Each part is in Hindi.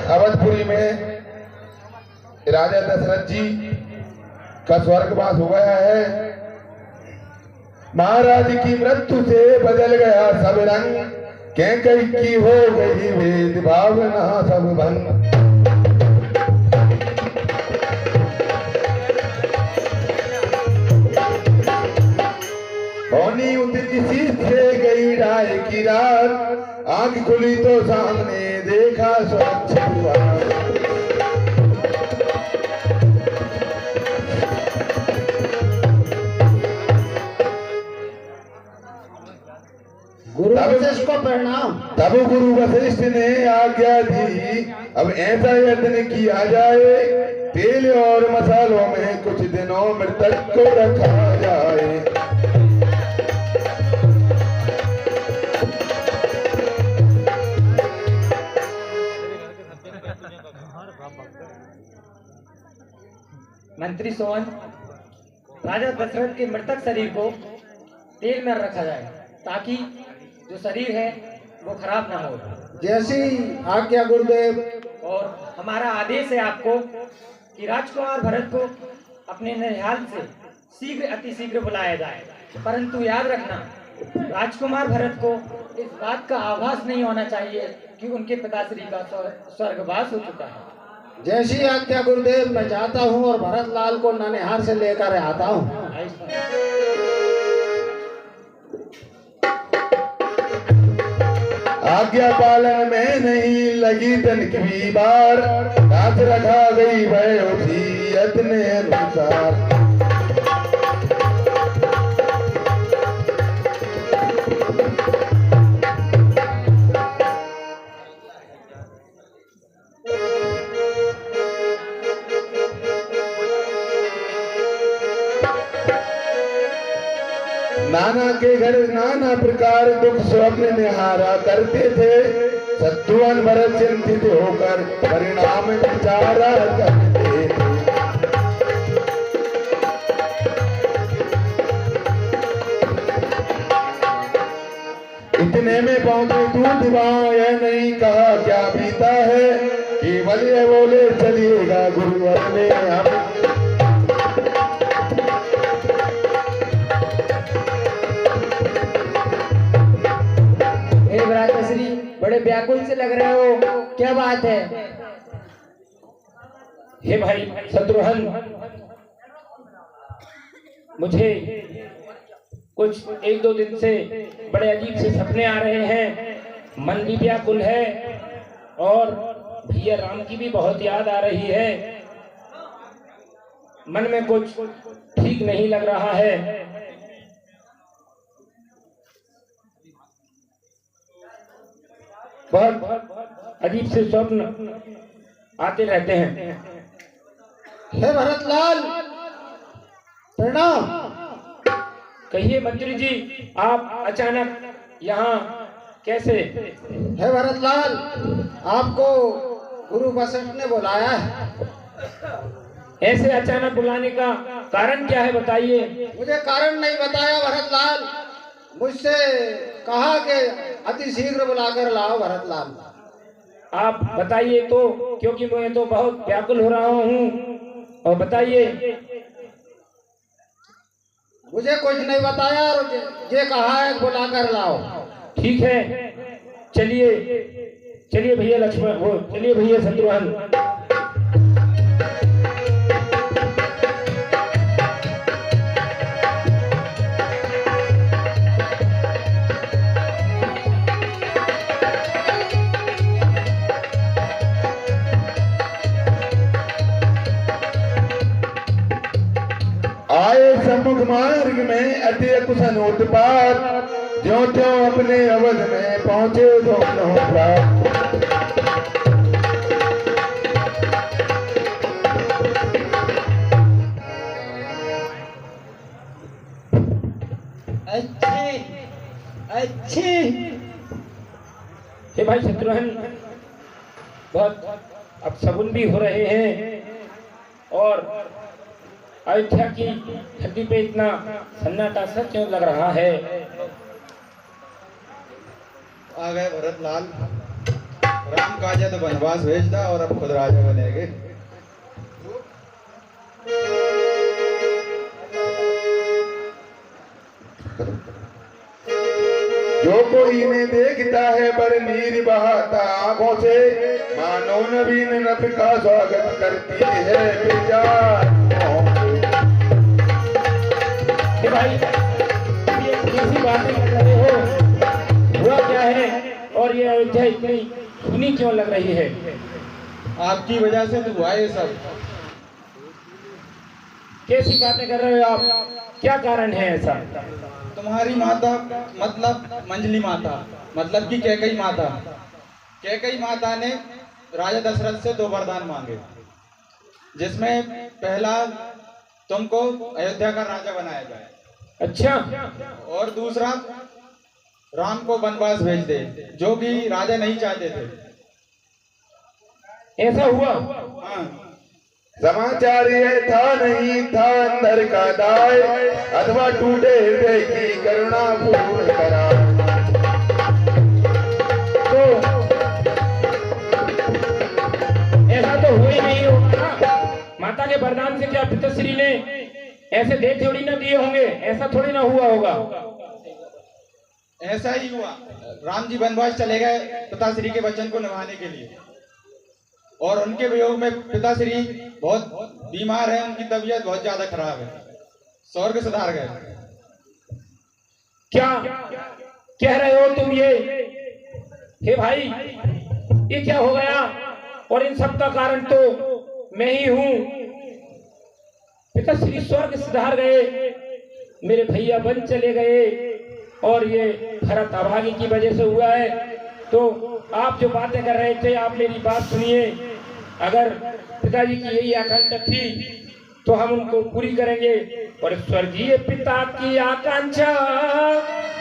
अवधपुरी में राजा दशरथ जी का स्वर्गवास हो गया है। महाराज की मृत्यु से बदल गया सब रंग, कैकई की हो गई वेद भावना सब भंग। होनी उतरी सी से गई राय की रात, आंख खुली तो सामने देखा स्वच्छ द्वार। गुरु वशिष्ठ को प्रणाम। तब गुरु वशिष्ठ ने आज्ञा दी, अब ऐसा यत्न किया जाए, तेल और मसालों में कुछ दिनों मृतक को रखा जाए। मंत्री सोवन, राजा दशरथ के मृतक शरीर को तेल में रखा जाए ताकि जो शरीर है वो खराब ना हो। जैसी आज्ञा गुरुदेव। और हमारा आदेश है आपको कि राजकुमार भरत को अपने निहाल से शीघ्र अति शीघ्र बुलाया जाए, परंतु याद रखना राजकुमार भरत को इस बात का आभास नहीं होना चाहिए कि उनके पिताश्री का स्वर्गवास हो चुका है। जैसी आज्ञा गुरुदेव। मैं जाता हूँ और भरतलाल को ननिहाल से लेकर आता हूँ। आज्ञा पालन में नहीं लगी तनिक भी बार, दास रखा गई भय उसी यत्न अनुसार। नाना के घर नाना प्रकार दुख स्वप्न निहारा करते थे, शत्रुघ्न भरत चिंतित होकर परिणाम विचारा करते थे। इतने में पहुंचे दूध वहां, यह नहीं कहा क्या बीता है, केवल ये बोले चलिएगा गुरुवर में हम। बड़े व्याकुल से लग रहे हो, क्या बात है? हे भाई शत्रुघ्न, मुझे कुछ 1-2 दिन से बड़े अजीब से सपने आ रहे हैं। मन भी व्याकुल है और भैया राम की भी बहुत याद आ रही है। मन में कुछ ठीक नहीं लग रहा है। बहुत अजीब से स्वप्न आते रहते हैं। हे भरतलाल प्रणाम। कहिए मंत्री जी, आप अचानक यहाँ कैसे? हे भरतलाल, आपको गुरु वशिष्ठ ने बुलाया है। ऐसे अचानक बुलाने का कारण क्या है, बताइए। मुझे कारण नहीं बताया भरतलाल, मुझसे कहा कि अति शीघ्र बुलाकर लाओ भरतलाल। आप बताइए तो, क्योंकि मैं तो बहुत व्याकुल हो रहा हूँ। और बताइए। मुझे कुछ नहीं बताया और ये कहा है बुलाकर लाओ। ठीक है, चलिए चलिए भैया लक्ष्मण, वो चलिए भैया शत्रुघ्न। आए सम्मुख मार्ग में अति कुशन उत्पात, ज्यों त्यों अपने अवध में पहुंचे दोनों प्रात। अच्छे हे भाई शत्रुघ्न, बहुत अब शगुन भी हो रहे हैं और अयोध्या की धरती पे इतना सन्नाटा सा क्यों लग रहा है? आ गए भरतलाल। राम काजा तो वनवास भेजता और अब खुद राजा बनेगे। जो कोई इन्हें देखता है बड़ नीर बहाता आंखों से, मानो नवीन नबी का स्वागत करती है बेजार। कि भाई ये कैसी बातें कर रहे हो, हुआ क्या है और ये अयोध्या इतनी सुनी क्यों लग रही है? आपकी वजह से तो हुआ ये सब। कैसी बातें कर रहे हो आप? क्या कारण है ऐसा? तुम्हारी माता मतलब मंजली माता, मतलब कि कैकई माता। कैकई माता ने राजा दशरथ से 2 वरदान मांगे, जिसमें पहला तुमको अयोध्या का राजा बनाया जाए, अच्छा, और दूसरा राम को वनवास भेज दे, जो कि राजा नहीं चाहते थे। ऐसा हुआ? हाँ, समाचार ये था नहीं था अंदर का दाय, अथवा टूटे हृदय की करुणा पूर्ण करा। तो ऐसा तो हुआ ही नहीं होगा ना। माता के वरदान से क्या पिताश्री ने ऐसे दे थोड़ी ना दिए होंगे, ऐसा थोड़ी ना हुआ होगा। ऐसा ही हुआ। राम जी वनवास चले गए पिताश्री के वचन को निभाने के लिए, और उनके वियोग में पिताश्री बहुत बीमार है, उनकी तबीयत बहुत ज्यादा खराब है, स्वर्ग सिधार गए। क्या कह रहे हो तुम ये? हे भाई, ये क्या हो गया? और इन सब का कारण तो मैं ही हूँ। पिताश्री स्वर्ग सिधार गए, मेरे भैया वन चले गए, और ये भरत अभागी की वजह से हुआ है। तो आप जो बातें कर रहे थे, आप मेरी बात सुनिए। अगर पिताजी की यही आकांक्षा थी तो हम उनको पूरी करेंगे, और स्वर्गीय पिता की आकांक्षा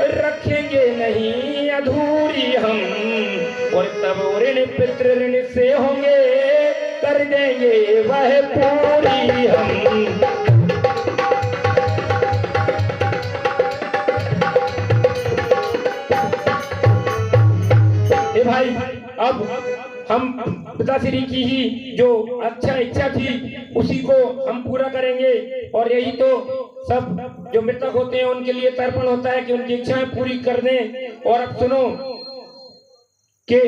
रखेंगे नहीं अधूरी हम, और तब ऋण पितृ ऋण से होंगे कर देंगे वह पूरी हम। भाई, अब हम पिताश्री की ही जो अच्छा इच्छा थी उसी को हम पूरा करेंगे, और यही तो सब जो मृतक होते हैं उनके लिए तर्पण होता है कि उनकी इच्छाएं पूरी कर दें। और अब सुनो कि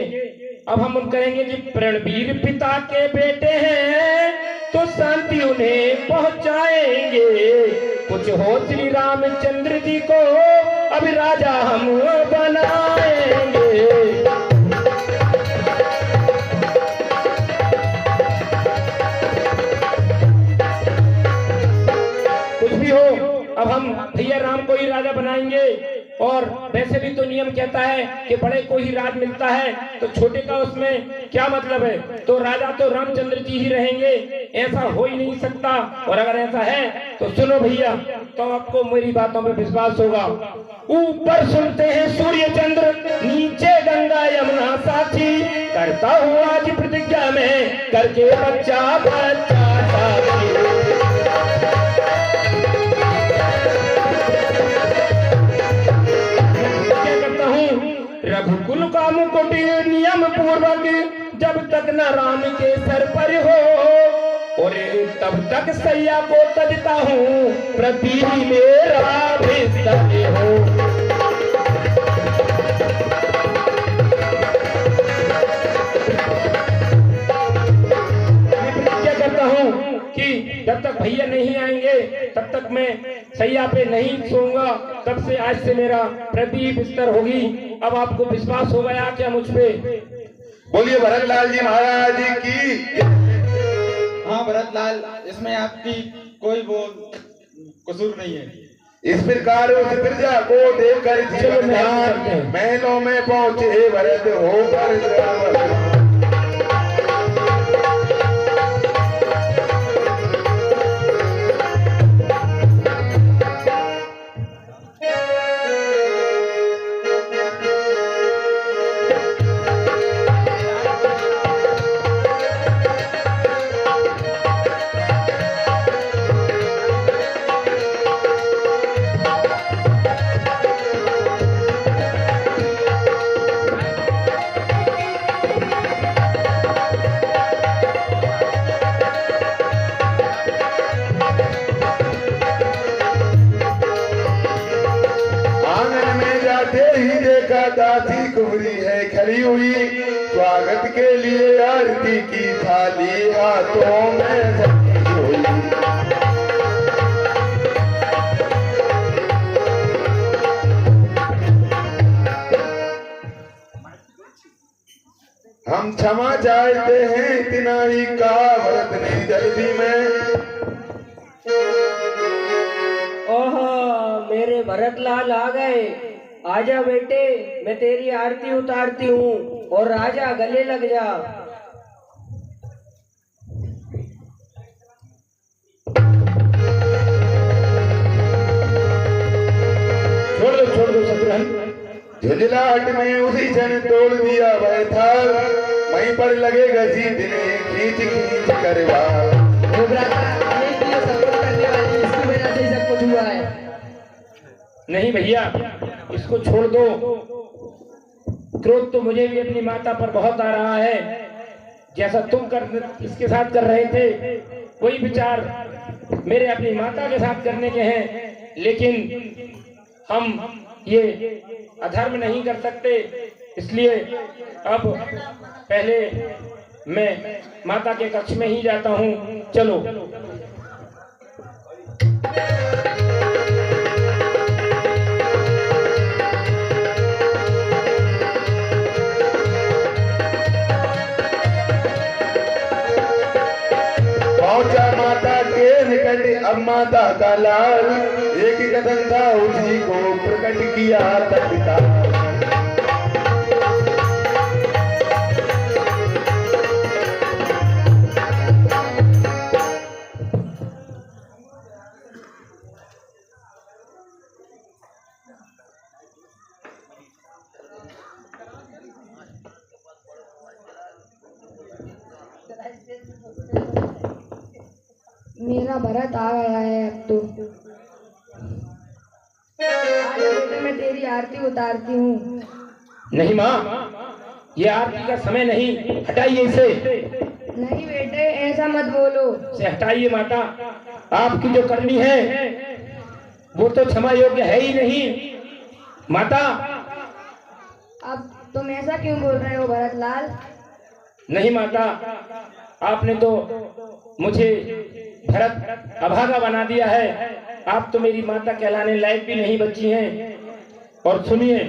अब हम करेंगे कि प्रणवीर पिता के बेटे हैं तो शांति उन्हें पहुंचाएंगे। कुछ हो श्री रामचंद्र जी को अब राजा हम बनाएंगे। अब हम भैया राम को ही राजा बनाएंगे, और वैसे भी तो नियम कहता है कि बड़े को ही राज मिलता है, तो छोटे का उसमें क्या मतलब है? तो राजा तो रामचंद्र जी ही रहेंगे, ऐसा हो ही नहीं सकता। और अगर ऐसा है तो सुनो भैया, तो आपको मेरी बातों पे विश्वास होगा। ऊपर सुनते हैं सूर्य चंद्र, नीचे गंगा यमुना साक्षी, करता हूँ आज प्रतिज्ञा में करके बच्चा बच्चा साक्षी। रघुकुल का मुकुट नियम पूर्वक जब तक न राम के सर पर हो, और तब तक सैया को तजता हूँ प्रति मेरा बिस्तर हो। मैं प्रतिज्ञा करता हूँ कि जब तक भैया नहीं आएंगे तब तक मैं सैया पे नहीं सोऊंगा। तब से आज से मेरा प्रति बिस्तर होगी। अब आपको विश्वास हो गया क्या मुझ पे? बोलिए भरतलाल जी महाराज की। हाँ भरतलाल, इसमें आपकी कोई वो कसूर नहीं है। इस प्रकार उस प्रजा को देखकर जीवनदान महलों में पहुंचे भरत होकर हुई। स्वागत के लिए आरती की थाली हाथों में सजी हुई। हम क्षमा चाहते हैं इतना ही कहा भरत ने जल्दी में। ओह मेरे भरतलाल आ गए। आजा बेटे, मैं तेरी आरती उतारती हूँ और राजा गले लग जा। छोड़ दो शत्रुघ्न। झुंझलाहट में उसी क्षण तोड़ दिया वह था। वहीं पर लगे घसीट ने खींच खींच कर वार। नहीं भैया, इसको छोड़ दो। क्रोध तो मुझे भी अपनी माता पर बहुत आ रहा है। जैसा तुम इसके साथ कर रहे थे, वही विचार मेरे अपनी माता के साथ करने के हैं। लेकिन हम ये अधर्म नहीं कर सकते, इसलिए अब पहले मैं माता के कक्ष में ही जाता हूँ। चलो। पहुंचा माता के निकट अब माता का लाल। एक कदम था उसी को प्रकट किया तत्काल। मेरा भरत आ गया है अब तो। आज बेटे मैं तेरी आरती उतारती हूँ। नहीं माँ, ये आरती का समय नहीं, हटाइए इसे। नहीं बेटे ऐसा मत बोलो। से हटाइए माता। आपकी जो करनी है वो तो क्षमा योग्य है ही नहीं माता। अब तुम ऐसा क्यों बोल रहे हो भरतलाल? नहीं माता, आपने तो मुझे भरत अभागा बना दिया है। आप तो मेरी माता कहलाने लायक भी नहीं बची हैं। और सुनिए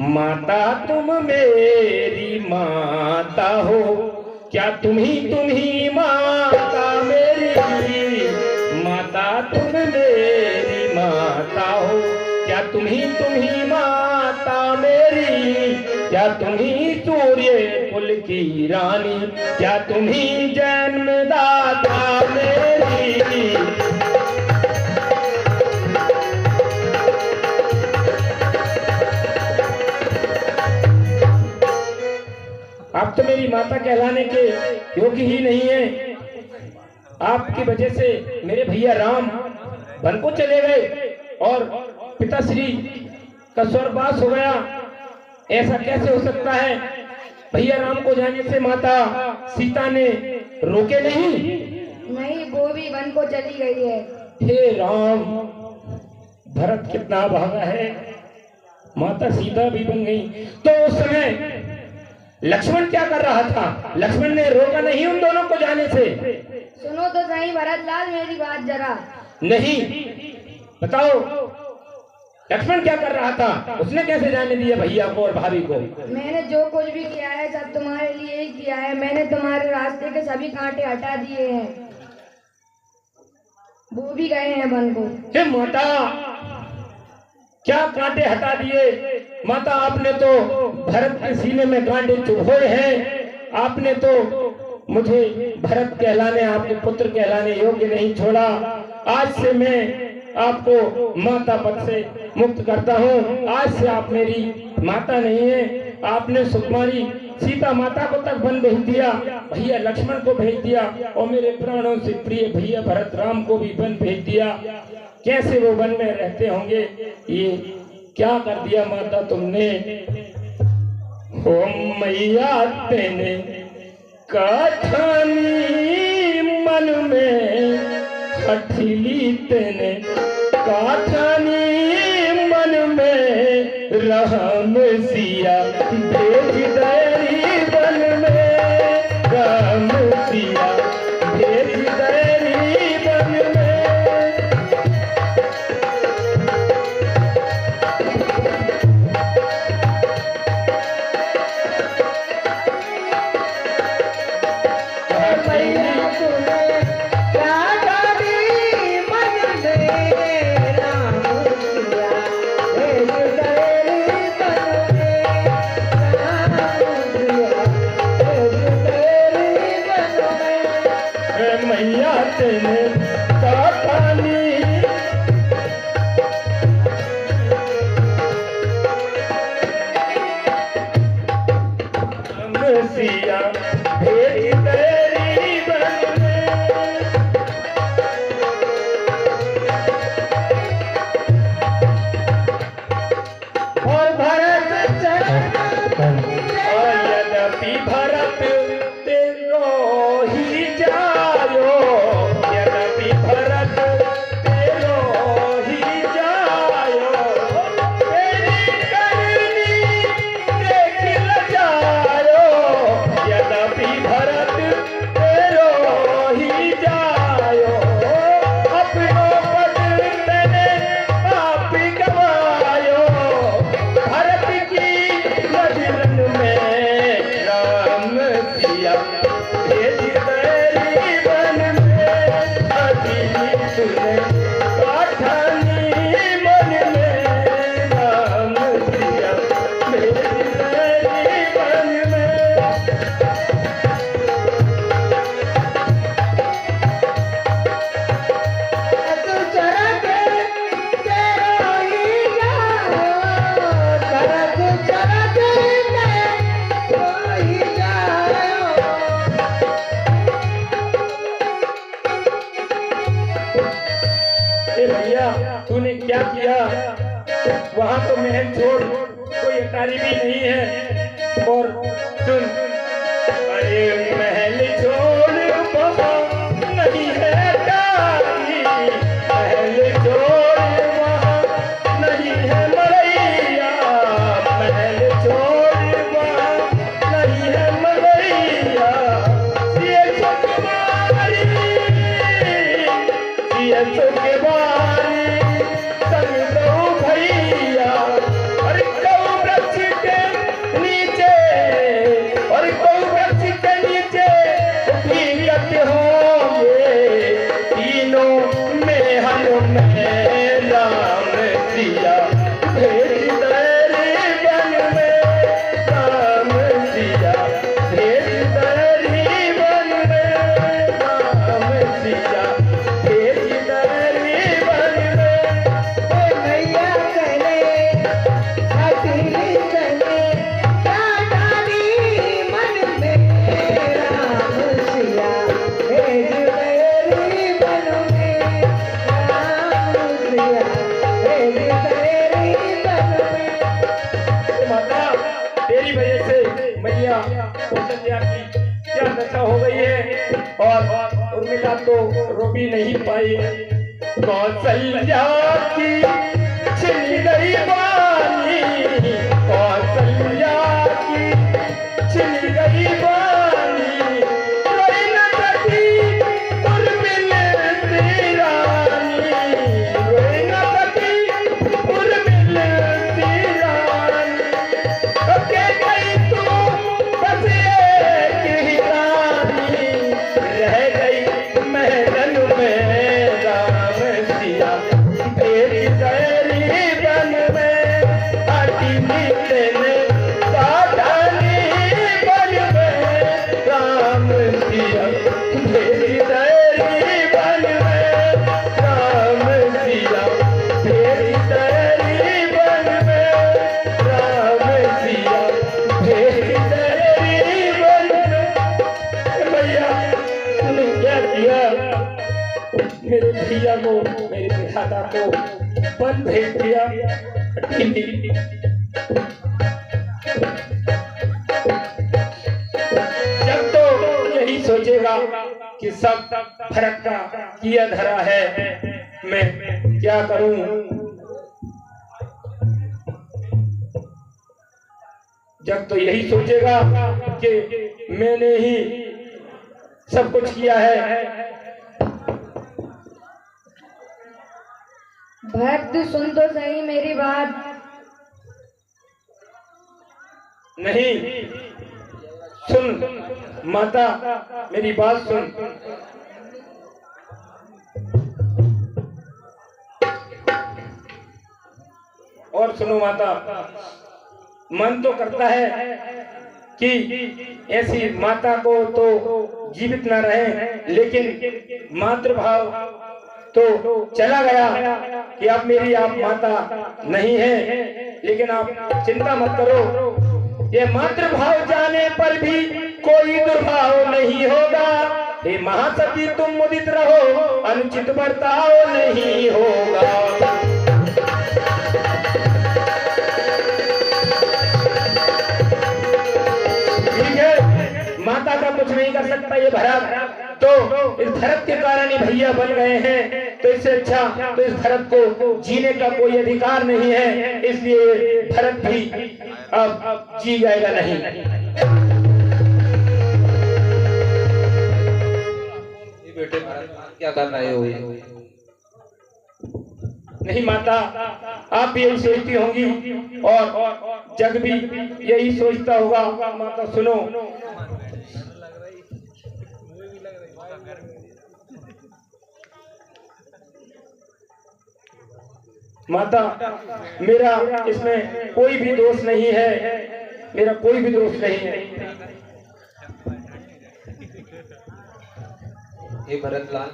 माता, तुम मेरी माता हो, क्या तुम ही माता मेरी। माता तुम मेरी माता हो, क्या तुम ही माता मेरी। क्या तुम ही सूर्य कुल की रानी, क्या तुम ही जन्मदाता मेरी। आप तो मेरी माता कहलाने के योग्य ही नहीं है। आपकी वजह से मेरे भैया राम वन को चले गए और पिताश्री का स्वर्गवास हो गया। ऐसा कैसे हो सकता है? भैया राम को जाने से माता सीता ने रोके नहीं? नहीं, वो भी वन को चली गई है। हे राम, भरत कितना भागा है। माता सीता भी बन गई। तो उस समय लक्ष्मण क्या कर रहा था? लक्ष्मण ने रोका नहीं उन दोनों को जाने से। सुनो तो सही भरतलाल मेरी बात जरा। नहीं, बताओ लक्ष्मण क्या कर रहा था? उसने कैसे जाने दिया भैया को और भाभी को? मैंने जो कुछ भी किया है सब तुम्हारे लिए ही किया है। मैंने तुम्हारे रास्ते के सभी कांटे हटा दिए हैं। वो भी गए हैं वन को। हे माता, क्या कांटे हटा दिए? माता, आपने तो भरत के सीने में कांटे चुभोए हैं। आपने तो मुझे भरत कहलाने, आपके पुत्र कहलाने योग्य नहीं छोड़ा। आज से मैं आपको माता पद से मुक्त करता हूँ। आज से आप मेरी माता नहीं है। आपने सुकुमारी सीता माता को तक वन भेज दिया, भैया लक्ष्मण को भेज दिया और मेरे प्राणों से प्रिय भैया भरत राम को भी वन भेज दिया। कैसे वो वन में रहते होंगे? ये क्या कर दिया माता तुमने? हो मैया तेने कथनी मन में हठीली तेने, कथनी मन में राम सिया भेज दैरी बन में, राम सिया भेज दैरी बन में। मैया तेने काटानी सिया भेज तेरी बन में। और भरत यद्यपि भरत तेरो ही जायो, यद्यपि भरत तेरो ही जायो, तेरी करनी देख ल जायो, यद्यपि भरत तेरो ही जायो, अपनो पद तेने आप गवायो, भरत की नजरन में राम सिया भेज दैरी बन में। अभी सुने काठानी मन में, राम सिया भेज दैरी बन में। ए भैया तूने क्या किया? वहाँ तो महल छोड़ कोई अटारी भी नहीं है। और सुन, अरे महल छोड़ वहाँ नहीं है अटारी, महल छोड़ वहाँ नहीं है मरैया, महल छोड़ वहाँ नहीं है मरैया। सिया सुकुमारी, सिया सुकुमारी संग दो भैया, और कौ वृक्ष के नीचे, और कौ वृक्ष के नीचे भीगत होंगे, तीनों में हम में राम सिया भेज दैरी बन में, राम सिया भेज दैरी बन में, राम सिया भेज दैरी बन में। माता तेरी वजह से मैया कौशल्या की क्या दशा हो गई है, और उर्मिला तो रो भी नहीं पाई। कौशल्या की छिन गई बानी, कौशल्या की छिन गई बानी, रोई न सकी उर्मिला सी रानी, रोई न सकी उर्मिला सी रानी। के गई तू बस एक ही रानी, रह गई महलन में राम सिया भेज दैरी बन में। आटी नीचे ने काटानी बन में, राम सिया भेज दैरी बन में, राम सिया भेज दैरी बन में, राम सिया भेज दैरी बन में। भैया तूने क्या किया? मेरे भैया को, मेरे विधाता को वन भेज दिया। जब तो यही सोचेगा कि सब फर्क का किया धरा है, मैं क्या करूं? जग तो यही सोचेगा कि मैंने ही सब कुछ किया है। भक्त सुन तो सही मेरी बात। नहीं सुन माता, मेरी बात सुन। और सुनो माता, मन तो करता है कि ऐसी माता को तो जीवित न रहे, लेकिन मातृभाव तो चला गया कि अब मेरी आप माता नहीं है। लेकिन आप चिंता मत करो, ये मातृभाव जाने पर भी कोई दुर्भाव नहीं होगा। हे महासती तुम मुदित रहो, अनुचित बर्ताव नहीं होगा। माता का कुछ नहीं कर सकता ये भरत, तो इस भरत के कारण ही भैया बन गए हैं। तो इससे अच्छा तो इस भरत को जीने का कोई अधिकार नहीं है, इसलिए भरत भी अब जी जाएगा नहीं। बेटे भरत क्या कर रहे हो? नहीं माता, आप भी यही सोचती होंगी और जग भी यही सोचता होगा। माता सुनो, माता मेरा इसमें कोई भी दोष नहीं है, मेरा कोई भी दोष नहीं है। हे भरत लाल,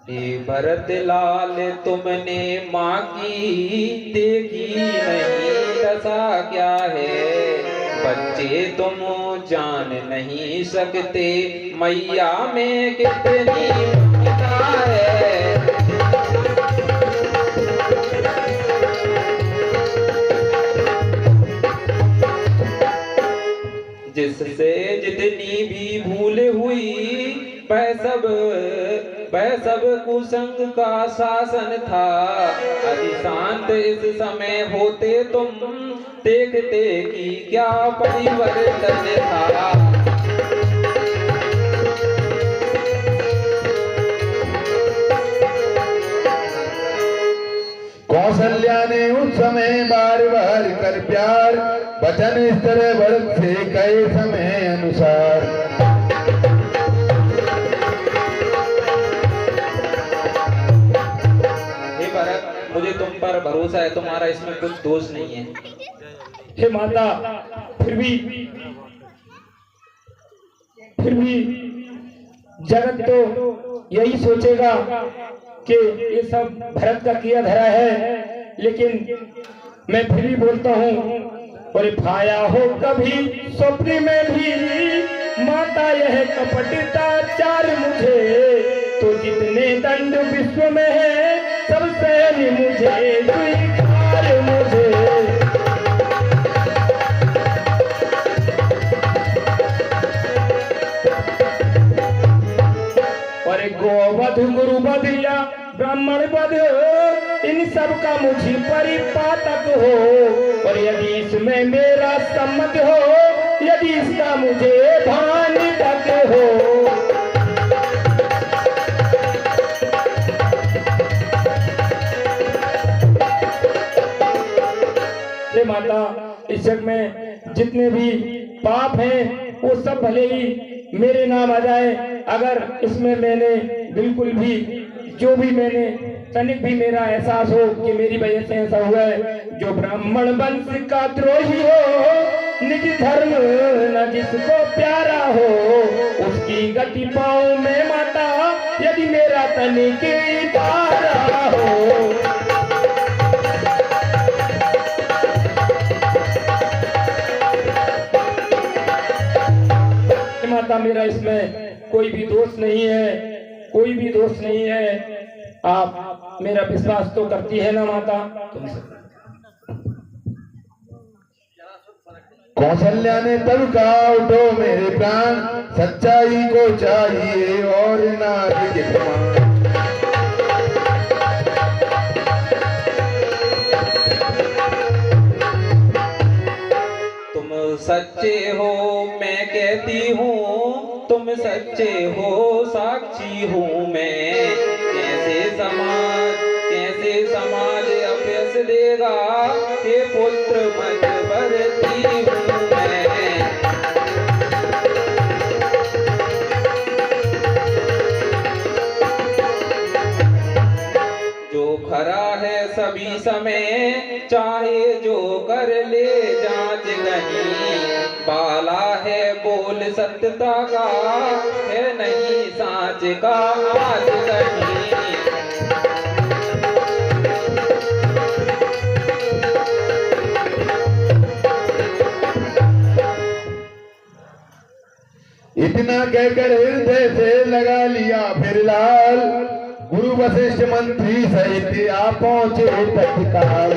हे भरत लाल तुमने माँ की देखी नहीं दशा क्या है? बच्चे तुम जान नहीं सकते मैया में कितनी ममता है। जिससे जितनी भी भूल हुई वह सब कुसंग का शासन था। अति शांत इस समय होते तुम देखते कि क्या परिवर्तन था। कौशल्या ने उस समय बार बार कर प्यार, वचन इस तरह भरत से कई समय अनुसार। हे भरत, मुझे तुम पर भरोसा है, तुम्हारा इसमें कुछ दोष नहीं है। हे माता, फिर भी जगत तो यही सोचेगा कि ये सब भरत का किया धरा है, लेकिन मैं फिर भी बोलता हूँ, और पाया हो कभी स्वप्न में भी माता यह कपटता चार मुझे, तो जितने दंड विश्व में है सब सहन मुझे स्वीकार मुझे। और गोवध गुरुवध या ब्राह्मण वध, इन सब का मुझे परिपातक हो। और यदि इसमें मेरा सम्मत हो, यदि इसका मुझे भान तक हो। हे माता, इस जग में जितने भी पाप हैं वो सब भले ही मेरे नाम आ जाए, अगर इसमें मैंने बिल्कुल भी जो भी मैंने तनिक भी मेरा एहसास हो कि मेरी वजह से ऐसा हुआ है। जो ब्राह्मण वंश का द्रोही हो, निज धर्म न जिसको प्यारा हो, उसकी गति पाऊं मैं माता, यदि मेरा तनिक इशारा हो। माता मेरा इसमें कोई भी दोष नहीं है, कोई भी दोष नहीं है। आप मेरा विश्वास तो करती है ना माता? कौशल्या ने तब कहा, उठो मेरे प्राण, सच्चाई को चाहिए और नारी के प्रमाण। तुम सच्चे हो मैं कहती हूँ, तुम सच्चे हो साक्षी हूँ मैं। कैसे समाज अभ्यस देगा, हे पुत्र मध्यवर्ती हूँ मैं। जो खरा है सभी समय, चाहे जो कर ले जांच गनी। बाला है बोल सत्यता का, है नहीं साँच का आज गनी। इतना कहकर हृदय से लगा लिया फिर लाल, गुरु वशिष्ठ मंत्री सहित आ पहुंचे तत्काल।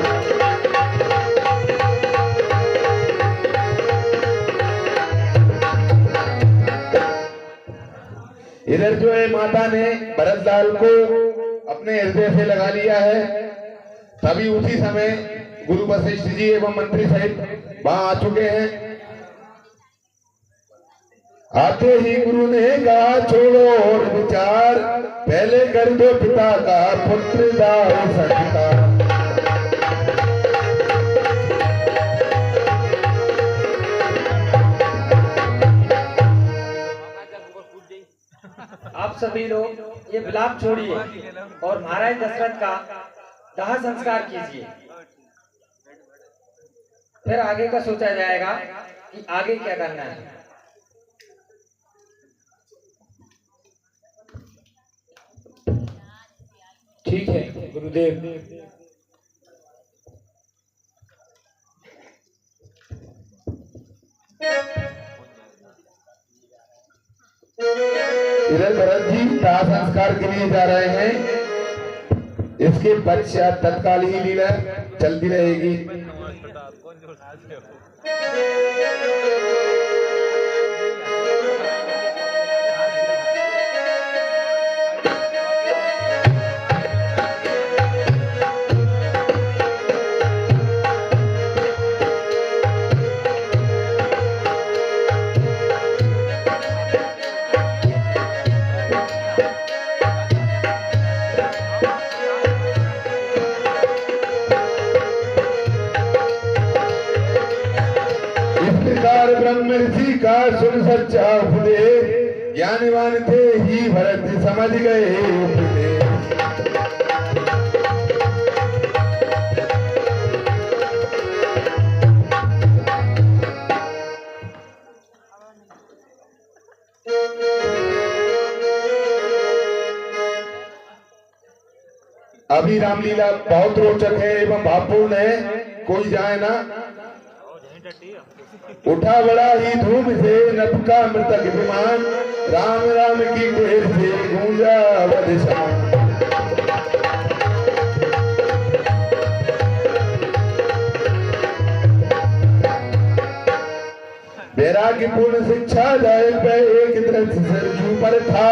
इधर जो है माता ने भरतलाल को अपने हृदय से लगा लिया है। तभी उसी समय गुरु वशिष्ठ जी एवं मंत्री सहित वहां आ चुके हैं। आते ही गुरु ने कहा छोड़ो और विचार, पहले कर दो पिता का पुत्र दाह संस्कार। आप सभी लोग ये विलाप छोड़िए और महाराज दशरथ का दाह संस्कार कीजिए। फिर आगे का सोचा जाएगा कि आगे क्या करना है। ठीक है गुरुदेव। इधर भरत जी दाह संस्कार के लिए जा रहे हैं। इसके पश्चात तत्काल ही लीला चलती रहेगी। ब्रह्म ऋषि का सुन सच्चा उपदेश, ज्ञानवान थे ही भरत समझ गए उपदेश। अभी रामलीला बहुत रोचक है एवं भावपूर्ण है, कोई जाए ना। उठा बड़ा ही धूम से नभका मृतक विमान, राम राम की ढेर से गूंजा अवध समान। वैराग्यपूर्ण शिक्षा जाए पे एक दृश्य सरजू पर था,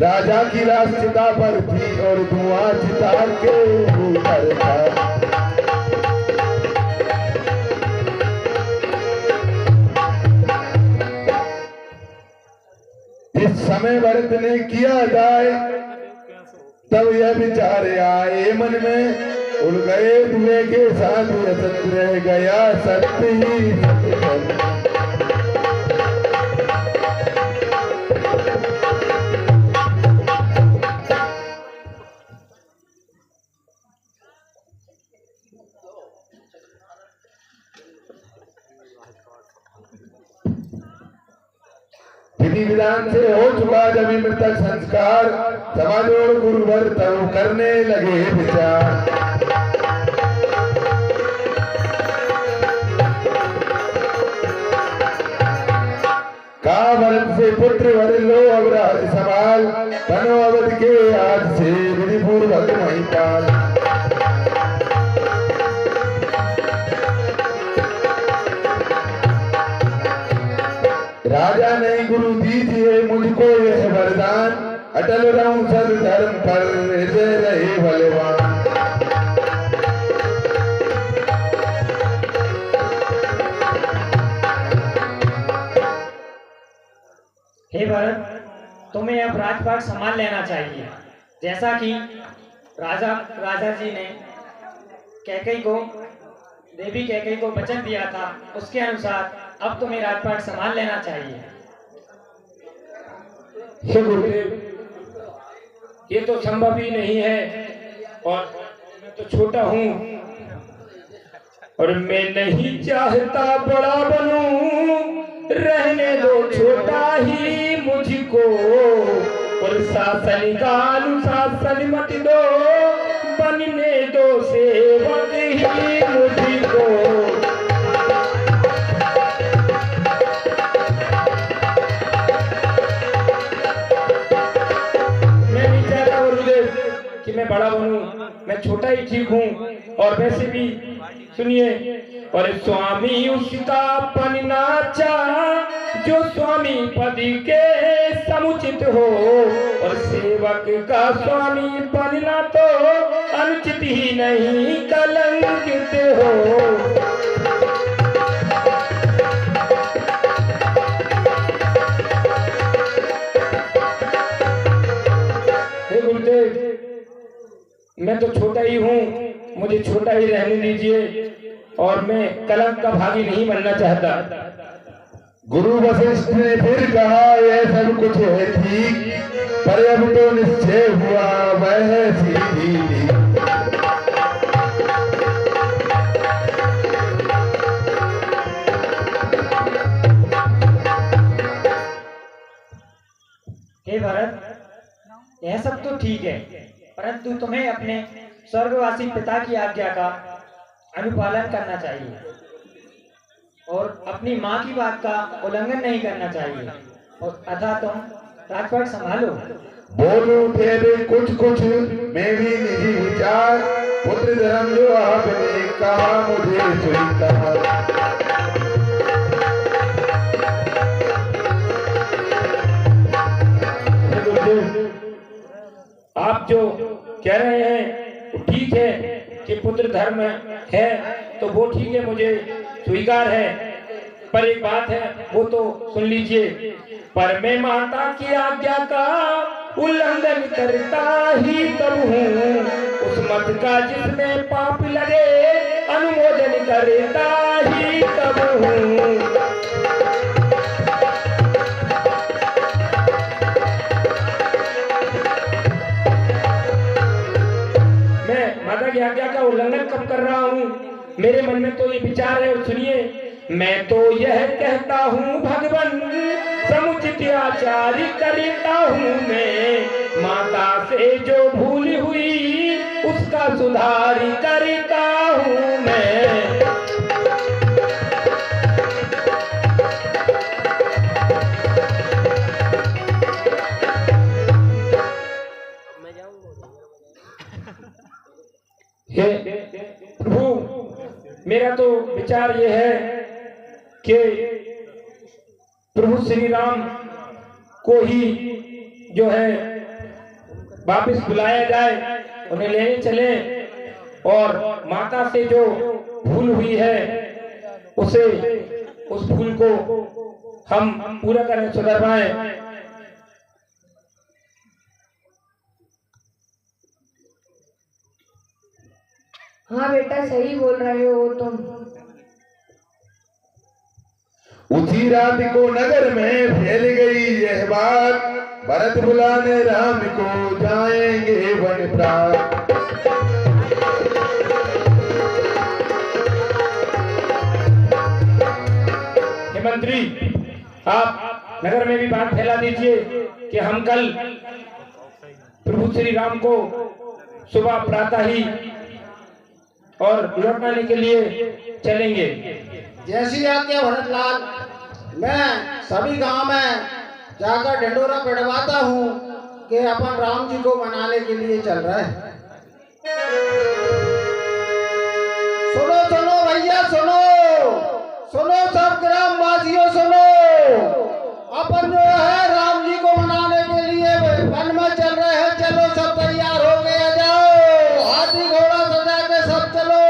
राजा की लाश चिता पर थी और धुआं चिता के ऊपर था। इस समय भरत ने किया जाए, तब यह विचार आए मन में, उड़ गए धुएं के साथ असत रह गया सत्य ही सत्य। विधि विधान से हो चुका जब मृतक संस्कार, समाज और गुरुवर तब करने लगे विचार। कहा भरत से पुत्र वर लो अब राज सवाल, बनो अवध के आज से विधि पूर्वक महिपाल। राजा ने गुरु दीजिए मुझको यह वरदान, अटल रहूं सद धर्म पर हृदय रहे बलवान। हे भरत, तुम्हें अब राजपाट संभाल लेना चाहिए। जैसा कि राजा जी ने कैकेयी को, देवी कैकेयी को वचन दिया था, उसके अनुसार अब तुम्हें राजपाट संभाल लेना चाहिए। हे गुरुदेव, ये तो संभव ही नहीं है, और मैं तो छोटा हूँ, और मैं नहीं चाहता बड़ा बनूं, रहने दो छोटा ही मुझको, और शासन का अनुशासन मत दो, बनने दो सेवक ही मुझको। मैं नहीं चाहता गुरुदेव कि मैं बड़ा बनूं, मैं छोटा ही ठीक हूँ। और वैसे भी सुनिए, और स्वामी उसका बनना चाह जो स्वामी पद के समुचित हो, और सेवक का स्वामी बनना तो अनुचित ही नहीं कलंकित हो। हे गुरुदेव, मैं तो छोटा ही हूँ, मुझे छोटा ही रहने दीजिए, और मैं कलंक का भागी नहीं बनना चाहता। गुरु वशिष्ठ ने फिर कहा, यह सब कुछ है ठीक, पर अब तो निश्चय हुआ वह है सीधी। हे भरत, यह सब तो ठीक है, परंतु तुम्हें अपने स्वर्गवासी पिता की आज्ञा का अनुपालन करना चाहिए, और अपनी माँ की बात का उल्लंघन नहीं करना चाहिए, और अतः तुम राजपाट संभालो। बोलूं तेरे कुछ कुछ में भी निजी विचार, पुत्र धर्म जो आपने कहा मुझे स्वीकार। आप जो कह रहे हैं वो ठीक है कि पुत्र धर्म है, तो वो ठीक है, मुझे स्वीकार है। पर एक बात है, वो तो सुन लीजिए, पर मैं माता की आज्ञा का उल्लंघन करता ही तब हूँ, उस मत का जिसमें पाप लगे अनुमोदन करता ही तब हूँ। माता की आज्ञा का उल्लंघन कब कर रहा हूँ? मेरे मन में तो ये विचार है, और सुनिए, मैं तो यह कहता हूँ भगवान समुचित आचार्य करता हूँ मैं, माता से जो भूल हुई उसका सुधार करता हूँ मैं। प्रभु, मेरा तो विचार यह है कि प्रभु श्री राम को ही जो है वापस बुलाया जाए, उन्हें लेने चले, और माता से जो भूल हुई है उसे, उस भूल को हम पूरा करें, सुधरवाएं। हाँ बेटा, सही बोल रहे हो तुम। उसी रात को नगर में फैल गई यह बात, भरत बुलाने राम को जाएंगे वन प्रात। हे मंत्री, आप नगर में भी बात फैला दीजिए कि हम कल प्रभु श्री राम को सुबह प्रातः ही और लौटाने के लिए चलेंगे। जैसी आज्ञा भरतलाल, मैं सभी गांव में जाकर ढिंडोरा पिटवाता हूँ कि अपन राम जी को मनाने के लिए चल रहे हैं। सुनो सुनो भैया, सुनो सुनो, सब ग्रामवासियों सुनो, अपन जो है राम जी को मनाने के लिए वन में चल रहे हैं। चलो सब तैयार हो गए, जाओ, हाथी घोड़ा सजा के सब चलो।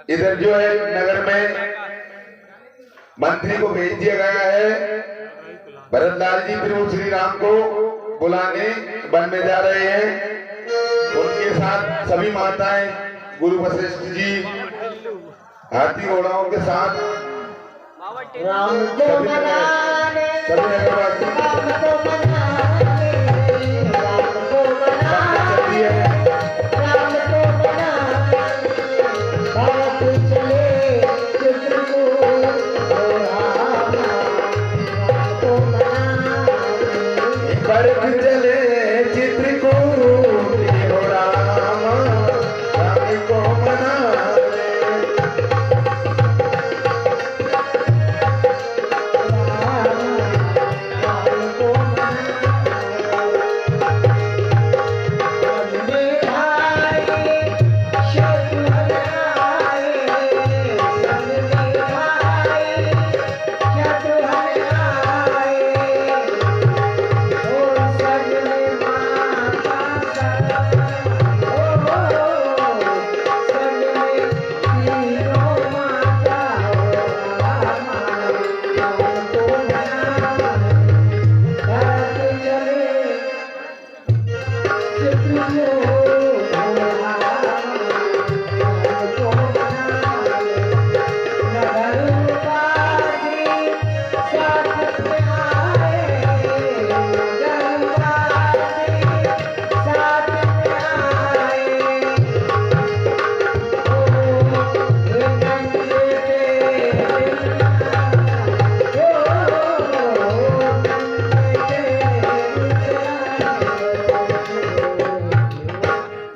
इधर जो है नगर में मंत्री को भेज दिया गया है। भरतलाल जी प्रभु श्री राम को बुलाने वन में जा रहे हैं। उनके साथ सभी माताएं, गुरु वशिष्ठ जी हाथी घोड़ाओं के साथ राम को मनाने, सभी अगरवासी राम को मनाने, राम को मनाने, चलती है। राम को मनाने, भारत चले चित्रकूट, राम को मनाने, भरत चले चित्रकूट, हो राम राम को मनाने।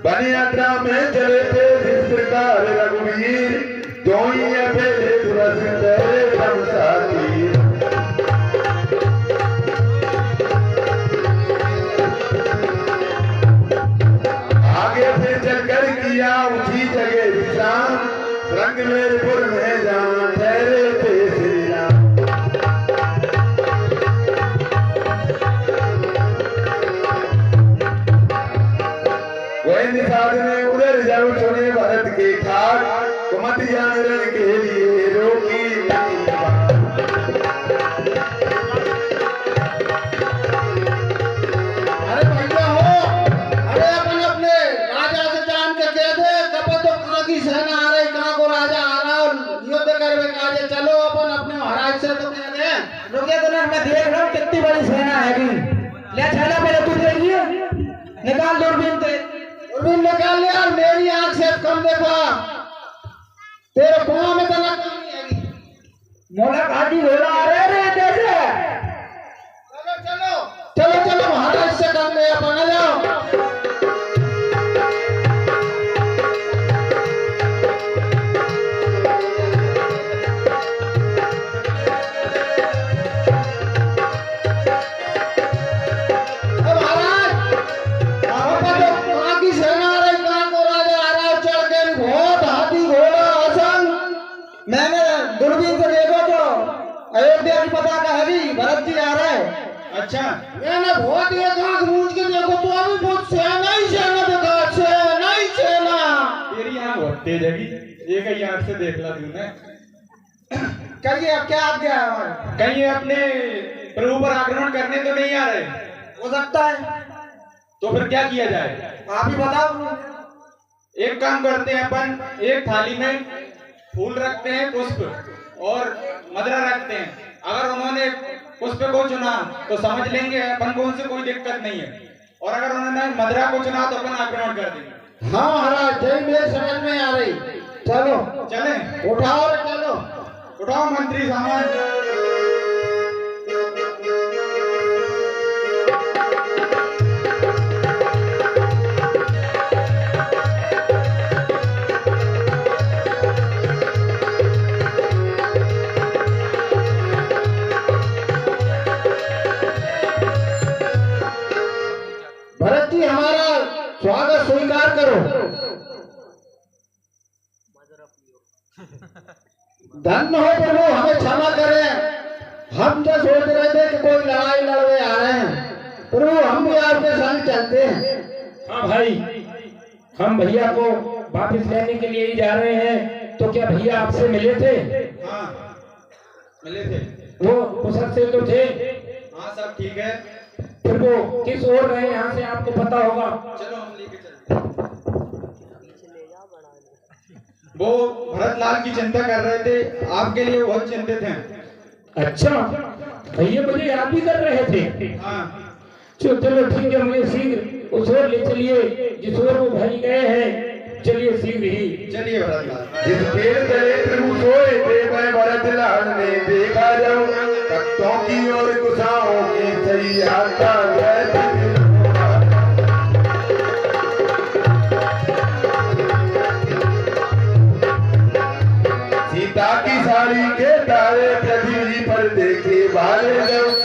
वन यात्रा में चले थे जिस प्रकार रघुवीर, दोई अकेले दुरस तेरे सब साथी। आगे से चलकर किया उसी जगह विश्राम, रंगमेरपुर में जहाँ ठहरे थे श्री राम। गोविंद साध ने उधर जब सुने भरत के ठाक, तो मत जानने के लिए रोकी नहीं बात। अरे भैया हो, अरे अपन अपने राजा से जान के कह दे कब तो कहाँ की सेना आ रही, कहाँ को राजा आ रहा और युद्ध करवे काजे। चलो अपन अपने महाराज से तो कह दे। रुकिए तो ना, मैं देख रहा हूँ कितनी बड़ी सेना है अभी। ले चला पहले तू देखिए, निकाल दूरबीन ते। दूरबीन निकाल ले यार, मेरी आंख से कम देखा, तेरे पाँव में तो ना कम नहीं आएगी। मोला घाटी घोड़ा आ रहे रे जैसे। चलो चलो चलो चलो महाराज से कम ले अपन आ जाओ। मैंने दूरबीन से देखो तो अयोध्या की पताका है, भरत जी आ रहे हैं। अच्छा, मैंने बहुत ये आंख मूंद के देखो तो अभी बहुत सेना ही सेना देखा, सेना ही सेना। तेरी आँख बहुत तेज है, एक ही आँख से देख ला तूने। कहिए अब क्या आ गया है? कहीं ये अपने प्रभु पर आक्रमण करने तो नहीं आ रहे? हो सकता है, तो फिर क्या किया जाए? आप ही बताओ। एक काम करते हैं अपन, एक थाली में फूल रखते हैं, पुष्प और मदरा रखते हैं। अगर उन्होंने पुष्प को चुना तो समझ लेंगे अपन को उनसे कोई दिक्कत नहीं है, और अगर उन्होंने मदरा को चुना तो अपन आक्रमण कर देंगे। हाँ महाराज, यही मेरे समझ में आ रही। चलो चलें? उठाओ रे, चलो उठाओ मंत्री सामान। भरत जी हमारा स्वागत स्वीकार करो। धन्य हो प्रभु, हमें क्षमा करें। हम तो सोच रहे थे कि कोई लड़ाई लड़वे आ रहे हैं। प्रभु हम भी आपके संग चलते हैं। हाँ भाई, हम भैया को वापस लेने के लिए ही जा रहे हैं। तो क्या भैया आपसे मिले थे? हाँ मिले थे। वो कुशल से तो थे? हाँ सब ठीक है। फिर वो किस ओर रहे यहाँ से आपको पता होगा? चलो हम लेके चलते हैं। वो भरत लाल की चिंता कर रहे थे, आपके लिए बहुत चिंतित हैं। अच्छा, भैया मुझे याद भी कर रहे थे। हाँ चलो ठीक है, मुझे शीघ्र उस ओर ले चलिए जिस ओर वो भाई गए हैं। चलिए शीघ्र ही। चलिए भरत लाल। जिस पेड़ तले प्रभु सोए थे मैं भरत लाल ने देखा जाऊं तख्तों की और कुशाओं की सैया का सीता की साड़ी के तारे पृथ्वी पर देखे बाले जाऊं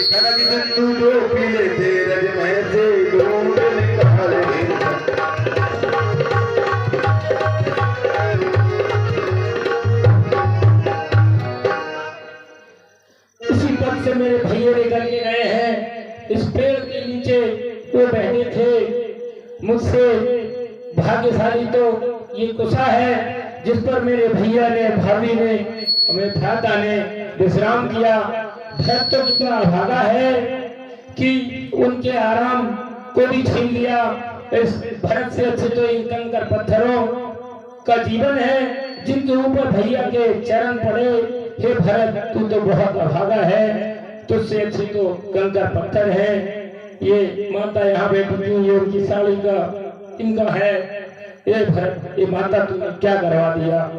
कनक बिंदु जो पीले थे रज में से ढूंढ निकाले। इसी पद से मेरे भैया निकल के गए हैं। इस पेड़ के नीचे वो बैठे थे। मुझसे भाग्यशाली तो ये कुशा है जिस पर मेरे भैया ने, भाभी ने, मेरे भ्राता ने विश्राम किया। भरत तो कितना भागा है कि उनके आराम को भी छीन लिया। इस भरत से अच्छे तो इन कंकर पत्थरों का जीवन है जिनके ऊपर भैया के चरण पड़े। हे भरत, तू तो बहुत अभागा है, तुझसे अच्छे तो कंकर पत्थर है। ये माता यहाँ बैठी थी, ये उनकी साड़ी का इनका है। ये भरत, ये माता तुमने क्या करवा दिया?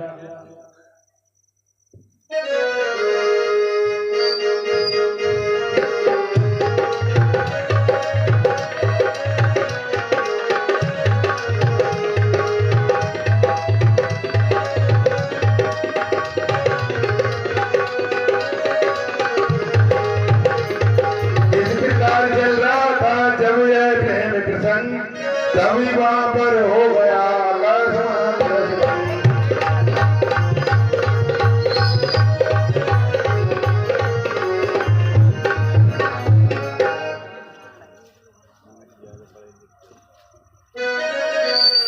तभी वहां पर हो गया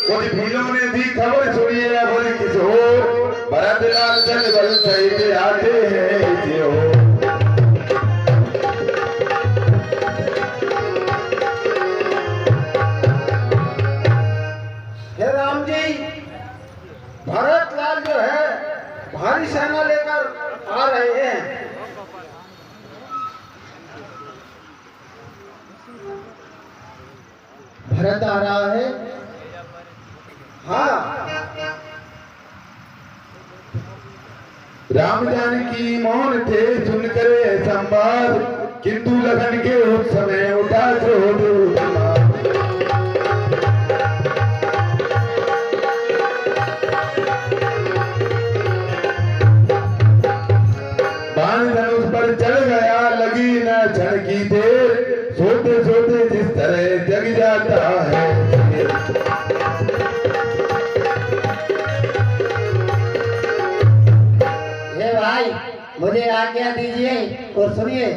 कुछ भीलों ने दी खबर सुनिए या बोले किस हो भरत लाल चल बल सही पे आते हैं इसे हो। भरत लाल जो है भारी सेना लेकर आ रहे हैं। भरत आ रहा है। हाँ, राम जानकी मौन थे सुनकर संवाद किंतु लखन के उस समय उठा क्रोध बाण धनुष पर चल गया लगी न क्षण की देर सोते सोते जिस तरह जग जाता है। हे भाई मुझे आज्ञा दीजिए और सुनिए।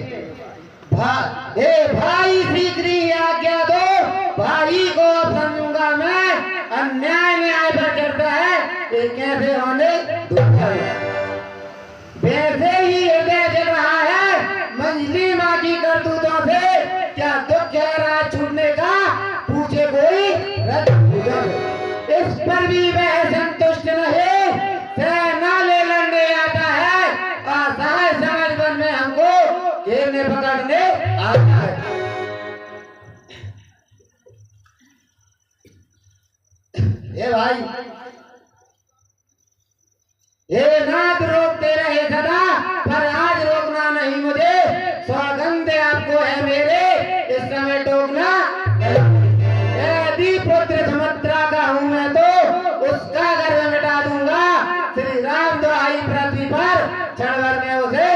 हे भाई शीघ्र आज्ञा दो, भाई को समझूंगा मैं। अन्याय न्याय पर करता है ये कैसे होने दूंगा। वैसे ही हृदय जल रहा है मंजली माँ की करतूतों से। क्या दुख है राज छूटने का, पूछे कोई रथ इस पर भी वह संतुष्ट नहीं। सेना ले लड़ने आता है, असहाय समझ बन में हमको घेरने पकड़ने आता है। ये भाई ये नाथ रोकते रहे सदा, पर आज रोकना नहीं मुझे। सौगंध आपको है मेरे, इस समय टोकना यदि पुत्र सुमित्रा का हूँ मैं तो उसका गर्व मिटा दूंगा। श्री राम दुहाई पृथ्वी पर क्षण भर में उसे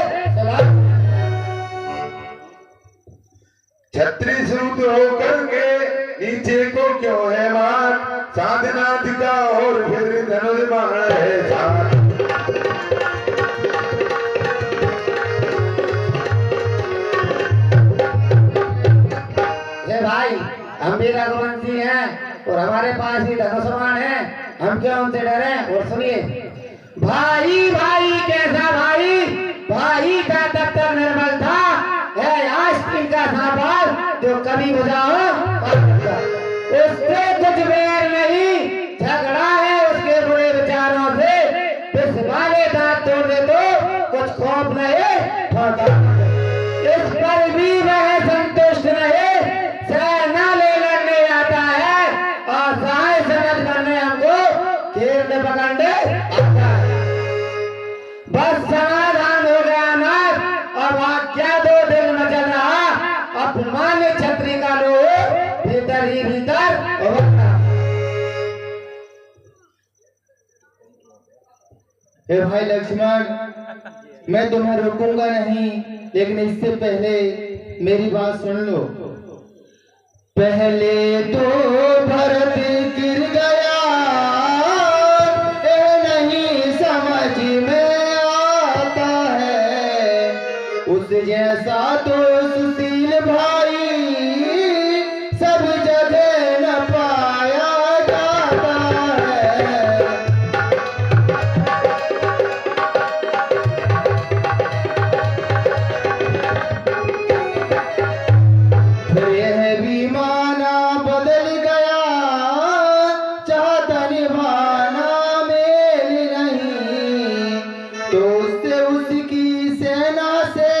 छत्री सूत होकर के नीचे को क्यों है मान साधना दिखा और फिर धनुष बाण है साथ। भाई हम भी रघुवंशी हैं और हमारे पास भी धनुष्मान है, हम क्यों उनसे डरे। और सुनिए, भाई भाई कैसा भाई, भाई का तब तक निर्मल था, है आस्तीन का सांपाल जो कभी बुझाओ उससे कुछ बैर नहीं, झगड़ा है उसके बुरे विचारों से, इस वाले दांत तोड़ दे तो कुछ खौफ नहीं होता, इस पर भी वह संतुष्ट नहीं, सेना ले लड़ने आता है और सहाय समझ करने हमको खेल पकड़ने आता है। बस समाधान हो गया ना, अब क्या 2 दिन में चल रहा अपमानित छत्री का लोग भीतर ही भीतर होता। हे भाई लक्ष्मण, मैं तुम्हें रोकूंगा नहीं, लेकिन इससे पहले मेरी बात सुन लो। पहले तो भरत गिर गया, नहीं समझ में आता है, उस जैसा तो सुशील भाई सब जगह न पाया जाता है। फिर यह भी माना बदल गया, चाहता निभाना मेल नहीं, तो उससे उसकी सेना से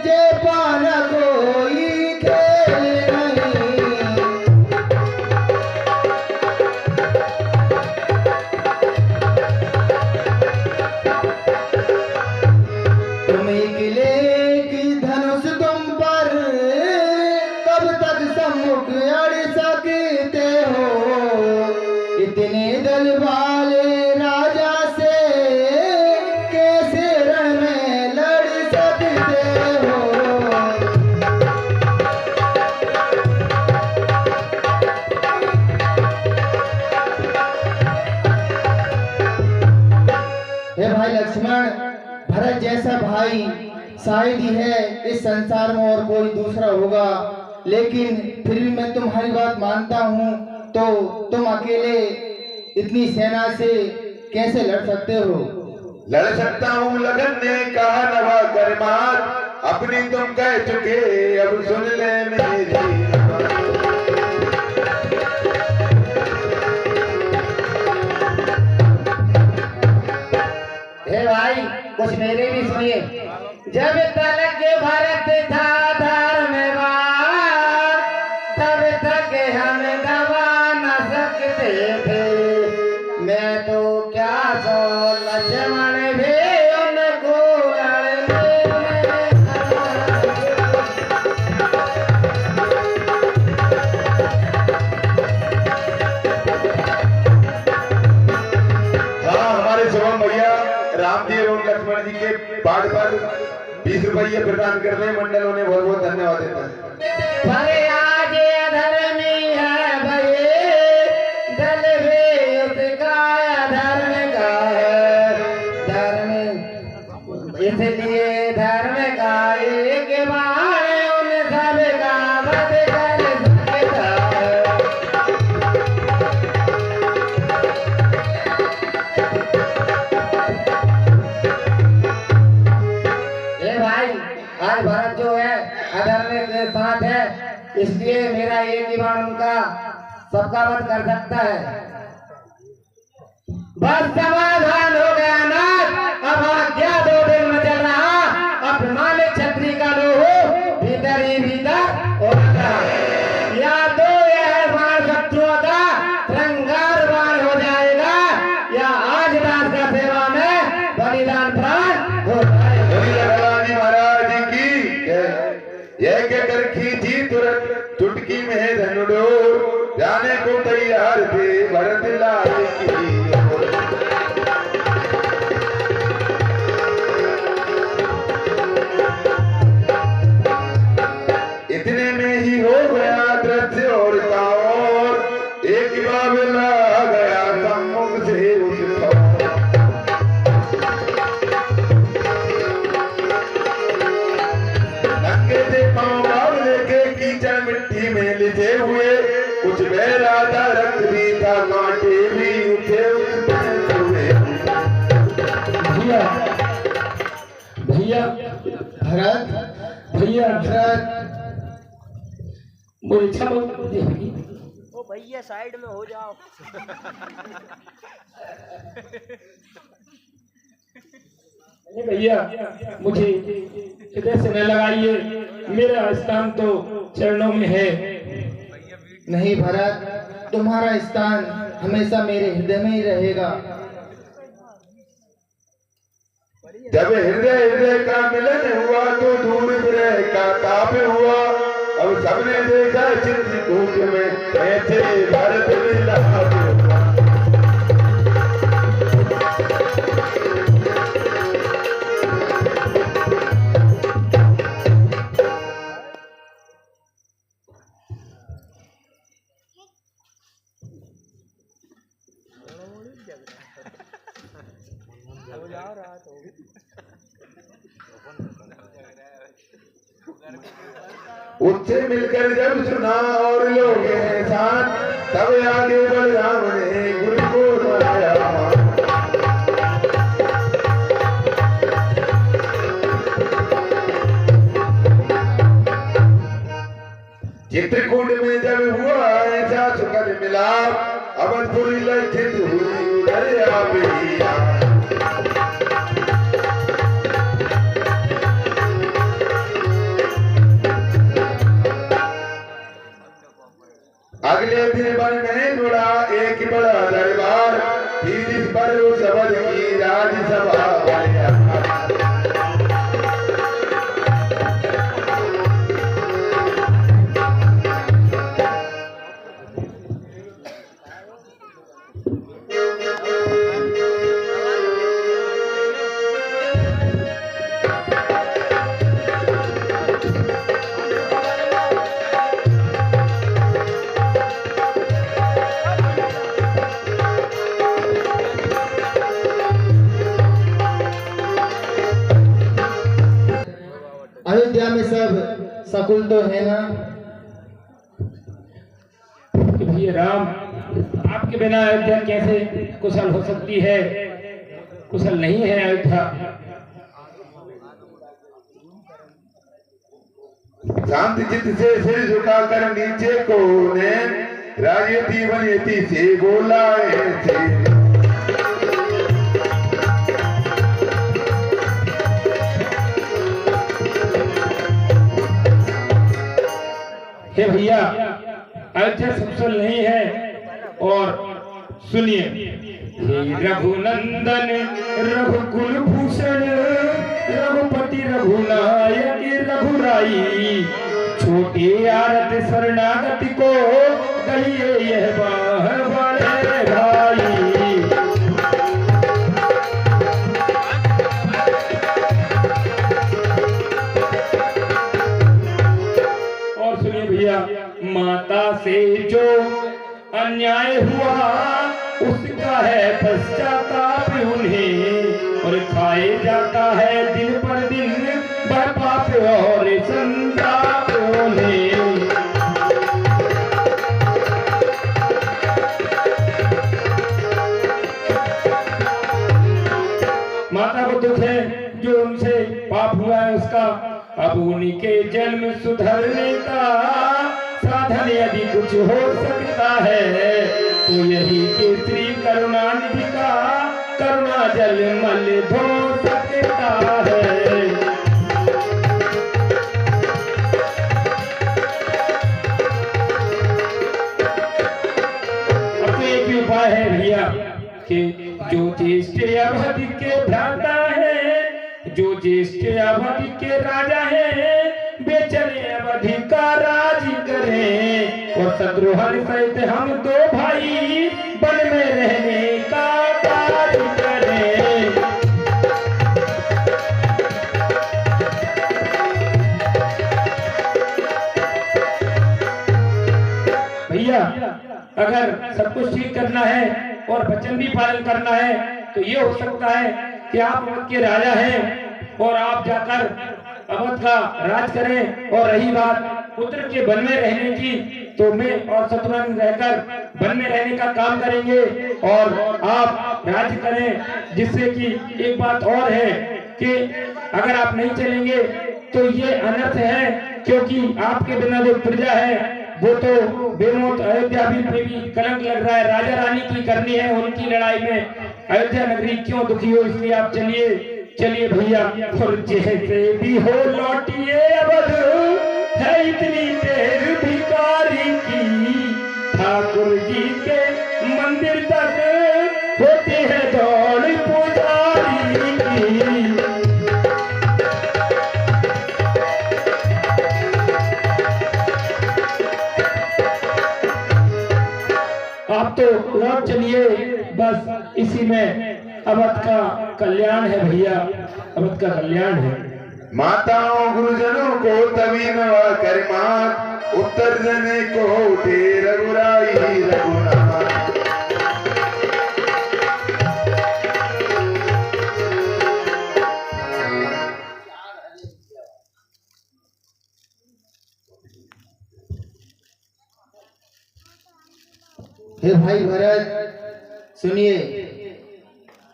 जे पाना कोई खेल नहीं। तुम किले की धनुष तुम पर कब तक सम्मुख अड़ सकते हो, इतने दल वाले राजा से कैसे रण में लड़ सकते हो। हे भाई लक्ष्मण, भरत जैसा भाई शायद ही है इस संसार में और कोई दूसरा होगा, लेकिन फिर भी मैं तुम्हारी बात मानता हूँ, तो तुम अकेले इतनी सेना से कैसे लड़ सकते हो। लड़ सकता हूँ लगन ने कहा नवा कर मात, अपनी तुम कह चुके अब सुन ले मेरी बात। हे भाई कुछ मेरे भी सुनिए। जब तक के भारत था धर्मवान, तब तक हम दबा न सकते थे, मैं तो क्या सो लक्ष्मण भी उनको लड़ने में हाँ, हमारे शुभम भैया राम जी एवं लक्ष्मण जी के पाठ पर 20 रुपये प्रदान कर रहे हैं, मंडलों ने बहुत बहुत धन्यवाद देता है। पर आज अधर्मी है भये, दल भी उसका अधर्म का है, धर्म इसलिए धर्म का एक बार उन सब का वध कर सकता है। ए भाई, आज भरत जो है अधर्म के साथ है, इसलिए मेरा एक ही बाण उनका सबका वध कर सकता है। बस समाधान हो गया ना, अब क्या 2 दिन में चल रहा अपमानित छत्री का लोह भीतर ही भीतर होता है, या तो यह बाण शत्रुओं का श्रृंगार बाण हो जाएगा, या आज दास का सेवा में बलिदान प्राण हो जाएगा। भगवानी महाराज की यह कहकर खींची तुरंत चुटकी में धनुडोर, जाने को तैयार थे भरत लाल की ओर। इतने में ही हो गया दृश्य और का और, एक बाबला आ गया सम्मुख से उसका। नंगे से पांव बाबले के कीचड़ मिट्टी में लिसे हुए कुछ बह रहा था, रक्त भी था, कांटे भी उठे उसमें हुए। भैया भैया भरत भैया भरत मुझे क्षमा कीजिए। ओ भैया साइड में हो जाओ। नहीं भैया, मुझे हृदय से न लगाइए, मेरा स्थान तो चरणों में है। नहीं भरत, तुम्हारा स्थान हमेशा मेरे हृदय में ही रहेगा। जब हृदय हृदय का मिलन हुआ तो दूर विरह का ताप हुआ। अब सबने देखा चित्रकूट में ऐसे भरत मिलाप हुआ। उससे मिलकर जब सुना और लोग हैं साथ, तब आगे बलराम ने गुरु को बुलाया। चित्रकूट में जब हुआ ऐसा सुखद मिलाप, अवधपुरी लज्जित हुई उधर आ गई। अगले दिन बन में जुड़ा एक बड़ा दरबार, फिर इस पर उस अवध की राज्यसभा। अयोध्या में सब सकुल तो है ना? कि भैया राम, आपके बिना अयोध्या कैसे कुशल हो सकती है? कुशल नहीं है अयोध्या। शांत चित्त से सिर झुकाकर नीचे को ने राजयती वनयती से बोला ऐसे। हे भैया, अयोध्या सकुशल नहीं है। और सुनिए, हे रघुनंदन रघुकुल भूषण रघुपति रघुनायक रघुराई, छोटे आरत शरणागति को कहिए यह बाह बड़े भाई। माता से जो अन्याय हुआ उसका है पश्चाताप उन्हें, और खाए जाता है दिन पर दिन वह पाप और संताप उन्हें। माता को दुख है जो उनसे पाप हुआ है उसका, अब उनके जन्म सुधरने का साधन यदि कुछ हो सकता है तो यही कि श्री करुणानिधि का करुणा जल मल धो सकता है। अब तो एक ही उपाय है भैया कि जो ज्येष्ठ अवधि के भ्राता है, जो ज्येष्ठ अवधि के राजा है, बेचले अवधि का राज करें, और शत्रुघ्न सहित हम दो भाई वन में रहने का काज करें। भैया, अगर सब कुछ ठीक करना है और वचन भी पालन करना है तो ये हो सकता है कि आप अवध के राजा हैं और आप जाकर अवध का राज करें। और रही बात उतर के वन में रहने की, तो मैं और शत्रुघ्न रहकर वन में रहने का काम करेंगे और आप राज्य करें। जिससे कि एक बात और है कि अगर आप नहीं चलेंगे तो ये अनर्थ है, क्योंकि आपके बिना जो प्रजा है वो तो बेमौत अयोध्या भी कलंक लग रहा है। राजा रानी की करनी है उनकी लड़ाई में, अयोध्या नगरी क्यों दुखी हो। इसलिए आप चलिए चलिए भैया, और जैसे भी हो लौटिए अवध, है इतनी देर भिखारी की, ठाकुर जी के मंदिर तक होते हैं दौड़ पुजारी की। आप तो लौट चलिए, बस इसी में अवध का कल्याण है भैया, अवध का कल्याण है। माताओं गुरुजनों को तभी नवा कर मात, उत्तर जने को उठे रघुराई रघुनाथ। हे भाई भरत सुनिए,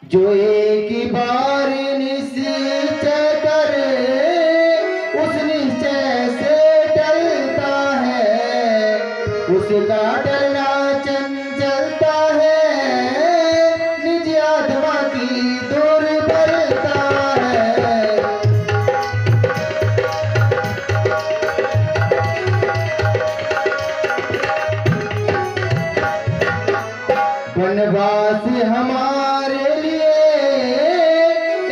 जो एक बार निश्चय करे उस निश्चय से टलता है, उसका डरना चंचलता है, निज आत्मा की दुर्बलता है। वनवास हमारे लिए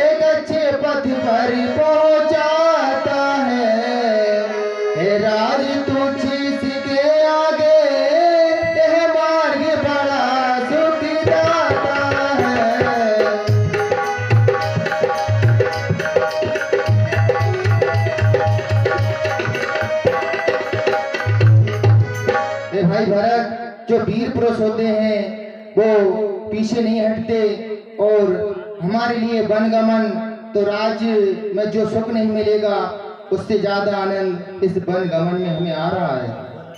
एक अच्छे पथ पर पहुंचाता है, राज तुझ के आगे यह मार्ग बड़ा सुखदाता है। भाई भरत, जो वीर पुरुष होते हैं वो पीछे नहीं हटते, और हमारे लिए वनगमन तो राज्य में जो सुख नहीं मिलेगा उससे ज्यादा आनंद इस वनगमन में हमें आ रहा है।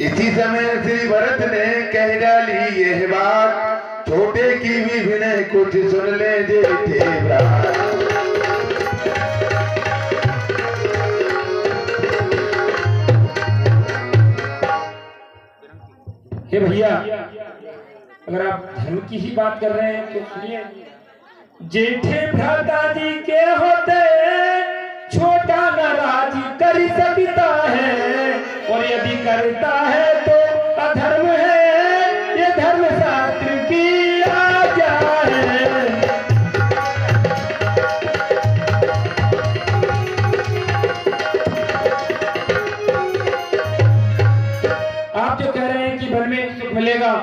इसी समय श्री भरत ने कह डाली यह बात, छोटे की भी विनय कुछ सुन ले जेठे भ्रात। हे भैया, अगर आप धर्म की ही बात कर रहे हैं तो सुनिए, जेठे भ्राता जी के होते छोटा नाराज कर सकता है, और यदि करता है तो अधर्म है, ये धर्म शास्त्र की आज्ञा है। आप जो कह रहे हैं कि वन में सुख मिलेगा,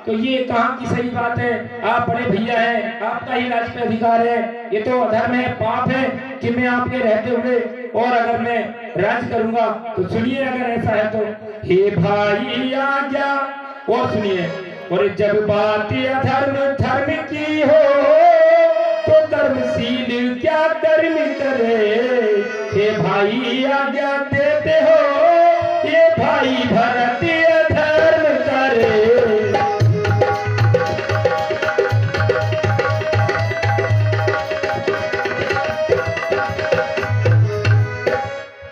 तो ये कहाँ की सही बात है। आप बड़े भैया हैं, आपका ही राज पे अधिकार है, ये तो अधर्म है, पाप है कि मैं आपके रहते हुए और अगर मैं राज करूंगा। तो सुनिए, अगर ऐसा है तो हे भाई आज्ञा, और सुनिए, और जब बात अधर्म धर्म की हो तो कर्मशील क्या कर्म करे, हे भाई आज्ञा देते हो, ये भाई भरत अधर्म करे।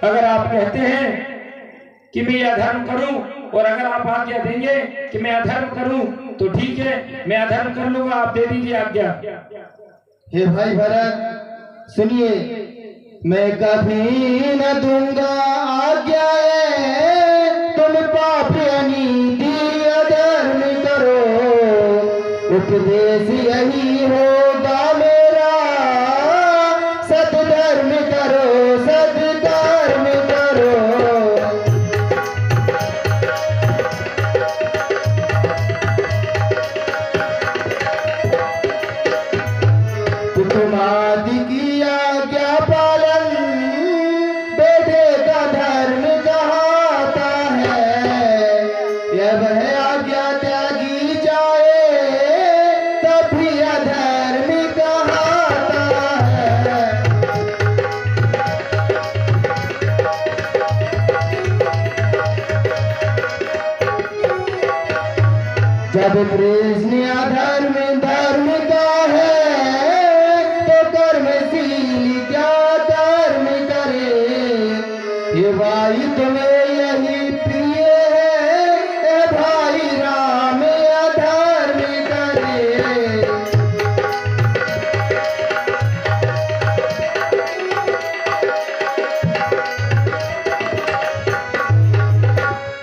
अगर आप कहते हैं कि मैं अधर्म करूं, और अगर आप आज्ञा देंगे कि मैं अधर्म करूं, तो ठीक है, मैं अधर्म कर लूंगा, आप दे दीजिए आज्ञा। हे भाई भरत सुनिए, मैं कभी न दूंगा आज्ञा, तुम पाप अनीति अधर्म करो, उपदेश यही होगा मेरा, सत्धर्म करो सत्कर्म करो। कुटुंबादि की आज्ञा पालन बेटे का धर्म कहाता है, यह वह आज्ञा त्यागी जाए तब भी अधर्म कहाता है। जब कृष्ण अधर्म धर्म का है तो कर्मशील क्या कर्म करे। ये भाई तुम्हें यही प्रिय है, ए भाई राम अधर्म करे।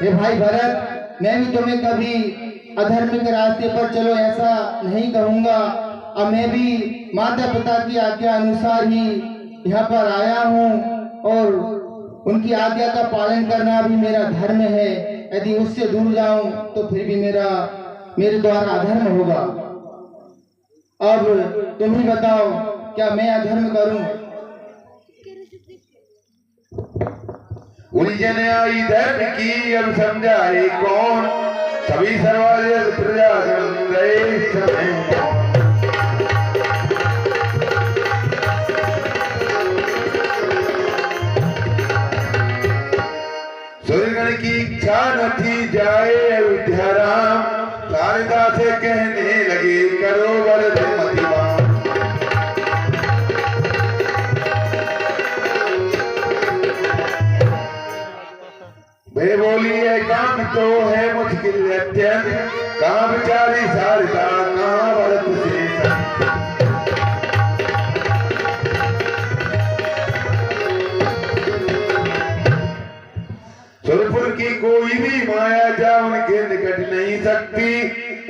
ये भाई भरत, मैं भी तुम्हें कभी अधर्म के रास्ते पर चलो ऐसा नहीं कहूंगा। अब मैं भी माता पिता की आज्ञा अनुसार ही यहाँ पर आया हूँ और उनकी आज्ञा का पालन करना भी मेरा धर्म है। यदि उससे दूर जाऊं तो फिर भी मेरे द्वारा अधर्म होगा। अब तुम ही बताओ, क्या मैं अधर्म करूं? उलझन आई धर्म की अब समझाए कौन, सभी सर्वाधिक प्रजागण गए समय कौन। सूर्यगण की इच्छा न थी जाए अयोध्या राम, शारदा से कहने लगे करो वरद मतिवान। वे बोली है काम तो है मुश्किल अत्यंत, कहाँ बेचारी शारदा कहाँ भरत से संत। सुरपुर की कोई भी माया जा उनके निकट नहीं सकती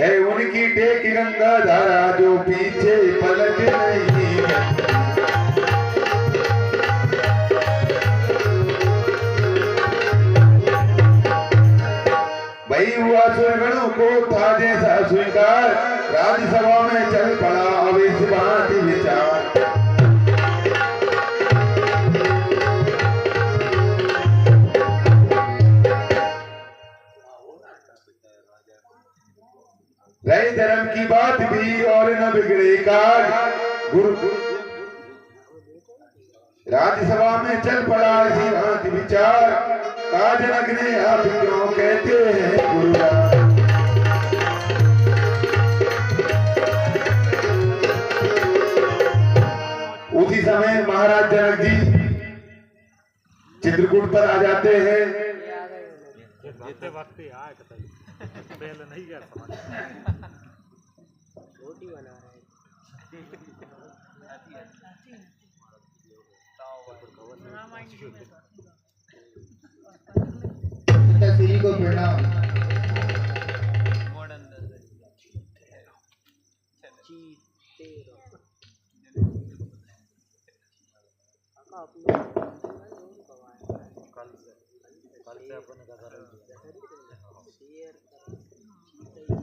है, उनकी टेक गंगा धारा जो पीछे पलट नहीं है। वही हुआ सुरगणों को था जैसा स्वीकार, राज्यसभा में चल पड़ा अब इस बात विचार। रही धर्म की बात भी और न बिगड़े काज, गुरु राज्यसभा में चल पड़ा इसी बात विचार। जनक ने आप क्यों कहते हैं गुरुराज। उसी समय महाराज जनक जी चित्रकूट पर आ जाते हैं। श्री को प्रणाम।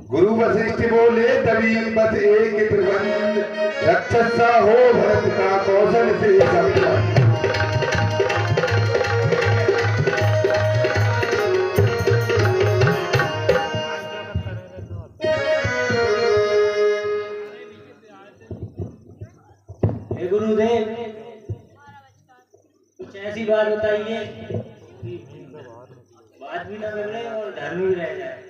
गुरु वशिष्ठ बोले तभी बस एक प्रबंध, रक्षसा हो भरत का कौशल से संपन्न। गुरुदेव, कुछ ऐसी बात बताइए कि बात भी ना बिगड़े और धर्म भी रह जाए।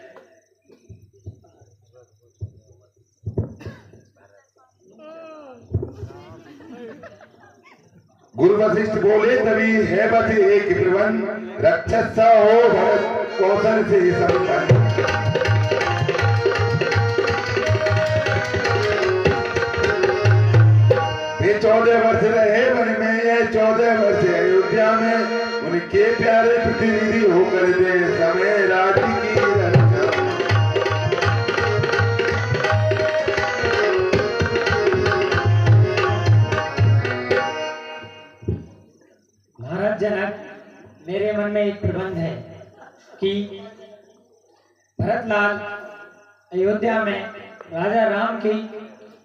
गुरु वशिष्ठ बोले तभी है बस एक प्रबंध, रक्षसा हो भरत कौशल से संपन्न। वे 14 वर्ष रहे वन में, ये 14 वर्ष अयोध्या में, उनके प्यारे प्रतिनिधि होकर दे समय राज्य की रक्षा। महाराज जनक, मेरे मन में एक प्रबंध है कि भरतलाल अयोध्या में राजा राम की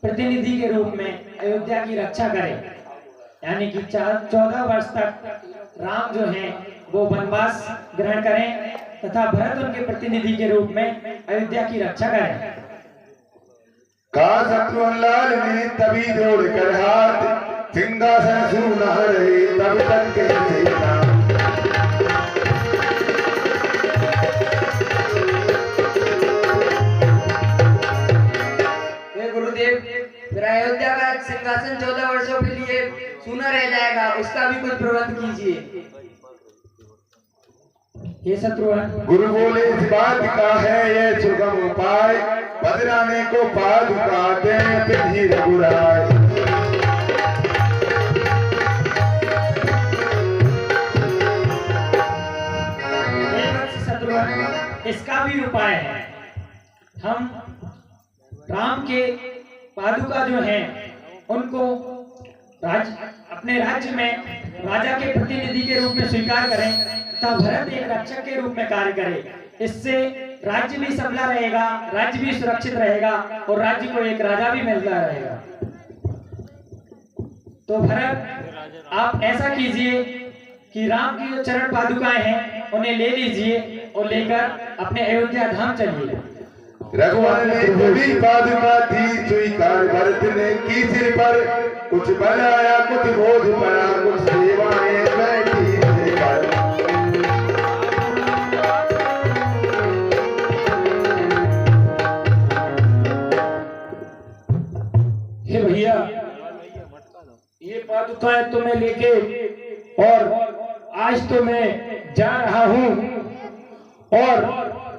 प्रतिनिधि के रूप में अयोध्या की रक्षा करें, यानी कि 14 वर्ष तक राम जो हैं वो वनवास ग्रहण करें तथा भरत उनके प्रतिनिधि के रूप में अयोध्या की रक्षा करें। कहा शत्रुघ्न ने तभी जोड़कर हाथ, सिंहासन सुना रहे तब तक कैसे नाम। सिंहासन 14 वर्षों के लिए सूना रह जाएगा, उसका भी कुछ प्रबंध कीजिए। ये शत्रुघ्न, गुरु बोले इस बात का है ये सुगम उपाय, बदलाने को पादुका दे पिधी रघुराय। शत्रुघ्न, इसका भी उपाय है। हम राम के पादुका जो हैं उनको अपने राज्य में राजा के प्रतिनिधि के रूप में स्वीकार करें तथा भरत एक रक्षक के रूप में कार्य करे। इससे राज्य भी सबला रहेगा, राज्य भी सुरक्षित रहेगा और राज्य को एक राजा भी मिलता रहेगा। तो भरत, आप ऐसा कीजिए कि राम की जो चरण पादुकाएं हैं उन्हें ले लीजिए और लेकर अपने अयोध्या धाम चलिए। रघुवर ने सभी पादुका थी स्वीकार, भरत ने की सिर पर कुछ बनाया, कुछ बोझ पड़ा, कुछ सेवाएं बैठी सेवाएं। हे भैया, ये पादुकाएं तो मैं लेके और आज तो मैं जा रहा हूं, और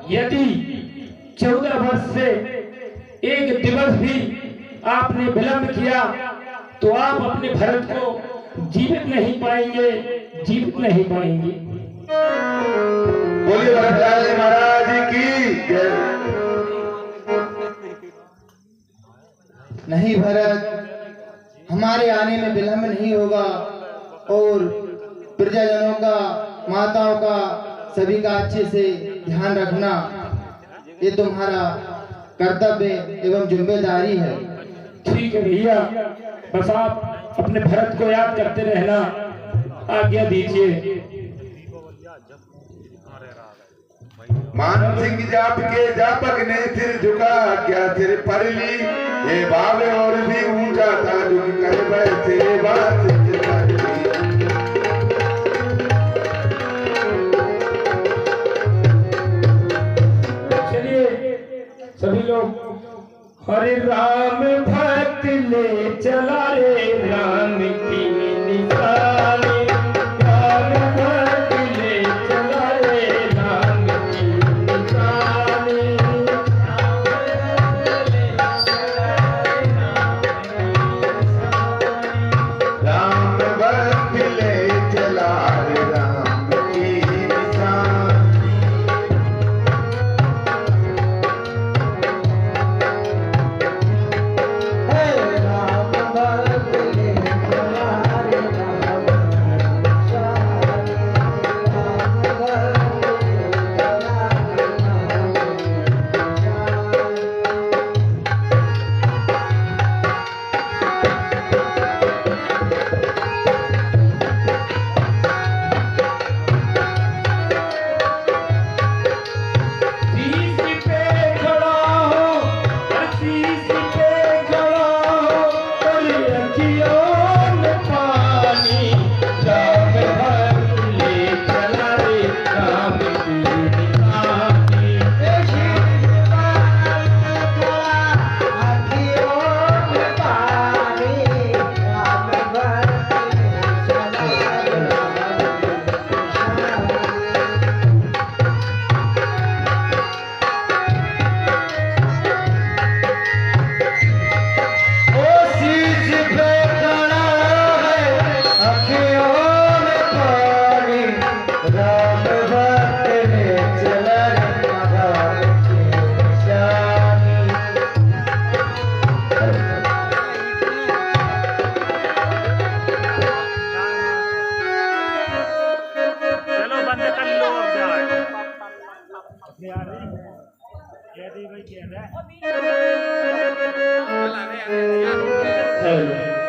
यदि 14 वर्ष से एक दिवस भी आपने विलंब किया तो आप अपने भरत को जीवित नहीं पाएंगे, जीवित नहीं पाएंगे। बोलिए भरतलाल महाराज की जय। नहीं भरत, हमारे आने में विलंब नहीं होगा और प्रजाजनों का, माताओं का, सभी का अच्छे से ध्यान रखना, ये तुम्हारा कर्तव्य एवं जिम्मेदारी है। ठीक है भैया, बस आप अपने भरत को याद करते रहना, आज्ञा दीजिए। मान सिंह जाप के जापक ने सिर झुका, क्या सिर पर ली ये भाव और भी ऊंचा था, झुक कर बैठे बात कर ली। चलिए सभी लोग, हरे राम भक्त ले चला रे राम की निशानी, राम भक्त ले चला रे राम की निशानी। राम भक्त ले चला रे राम की निशानी। है।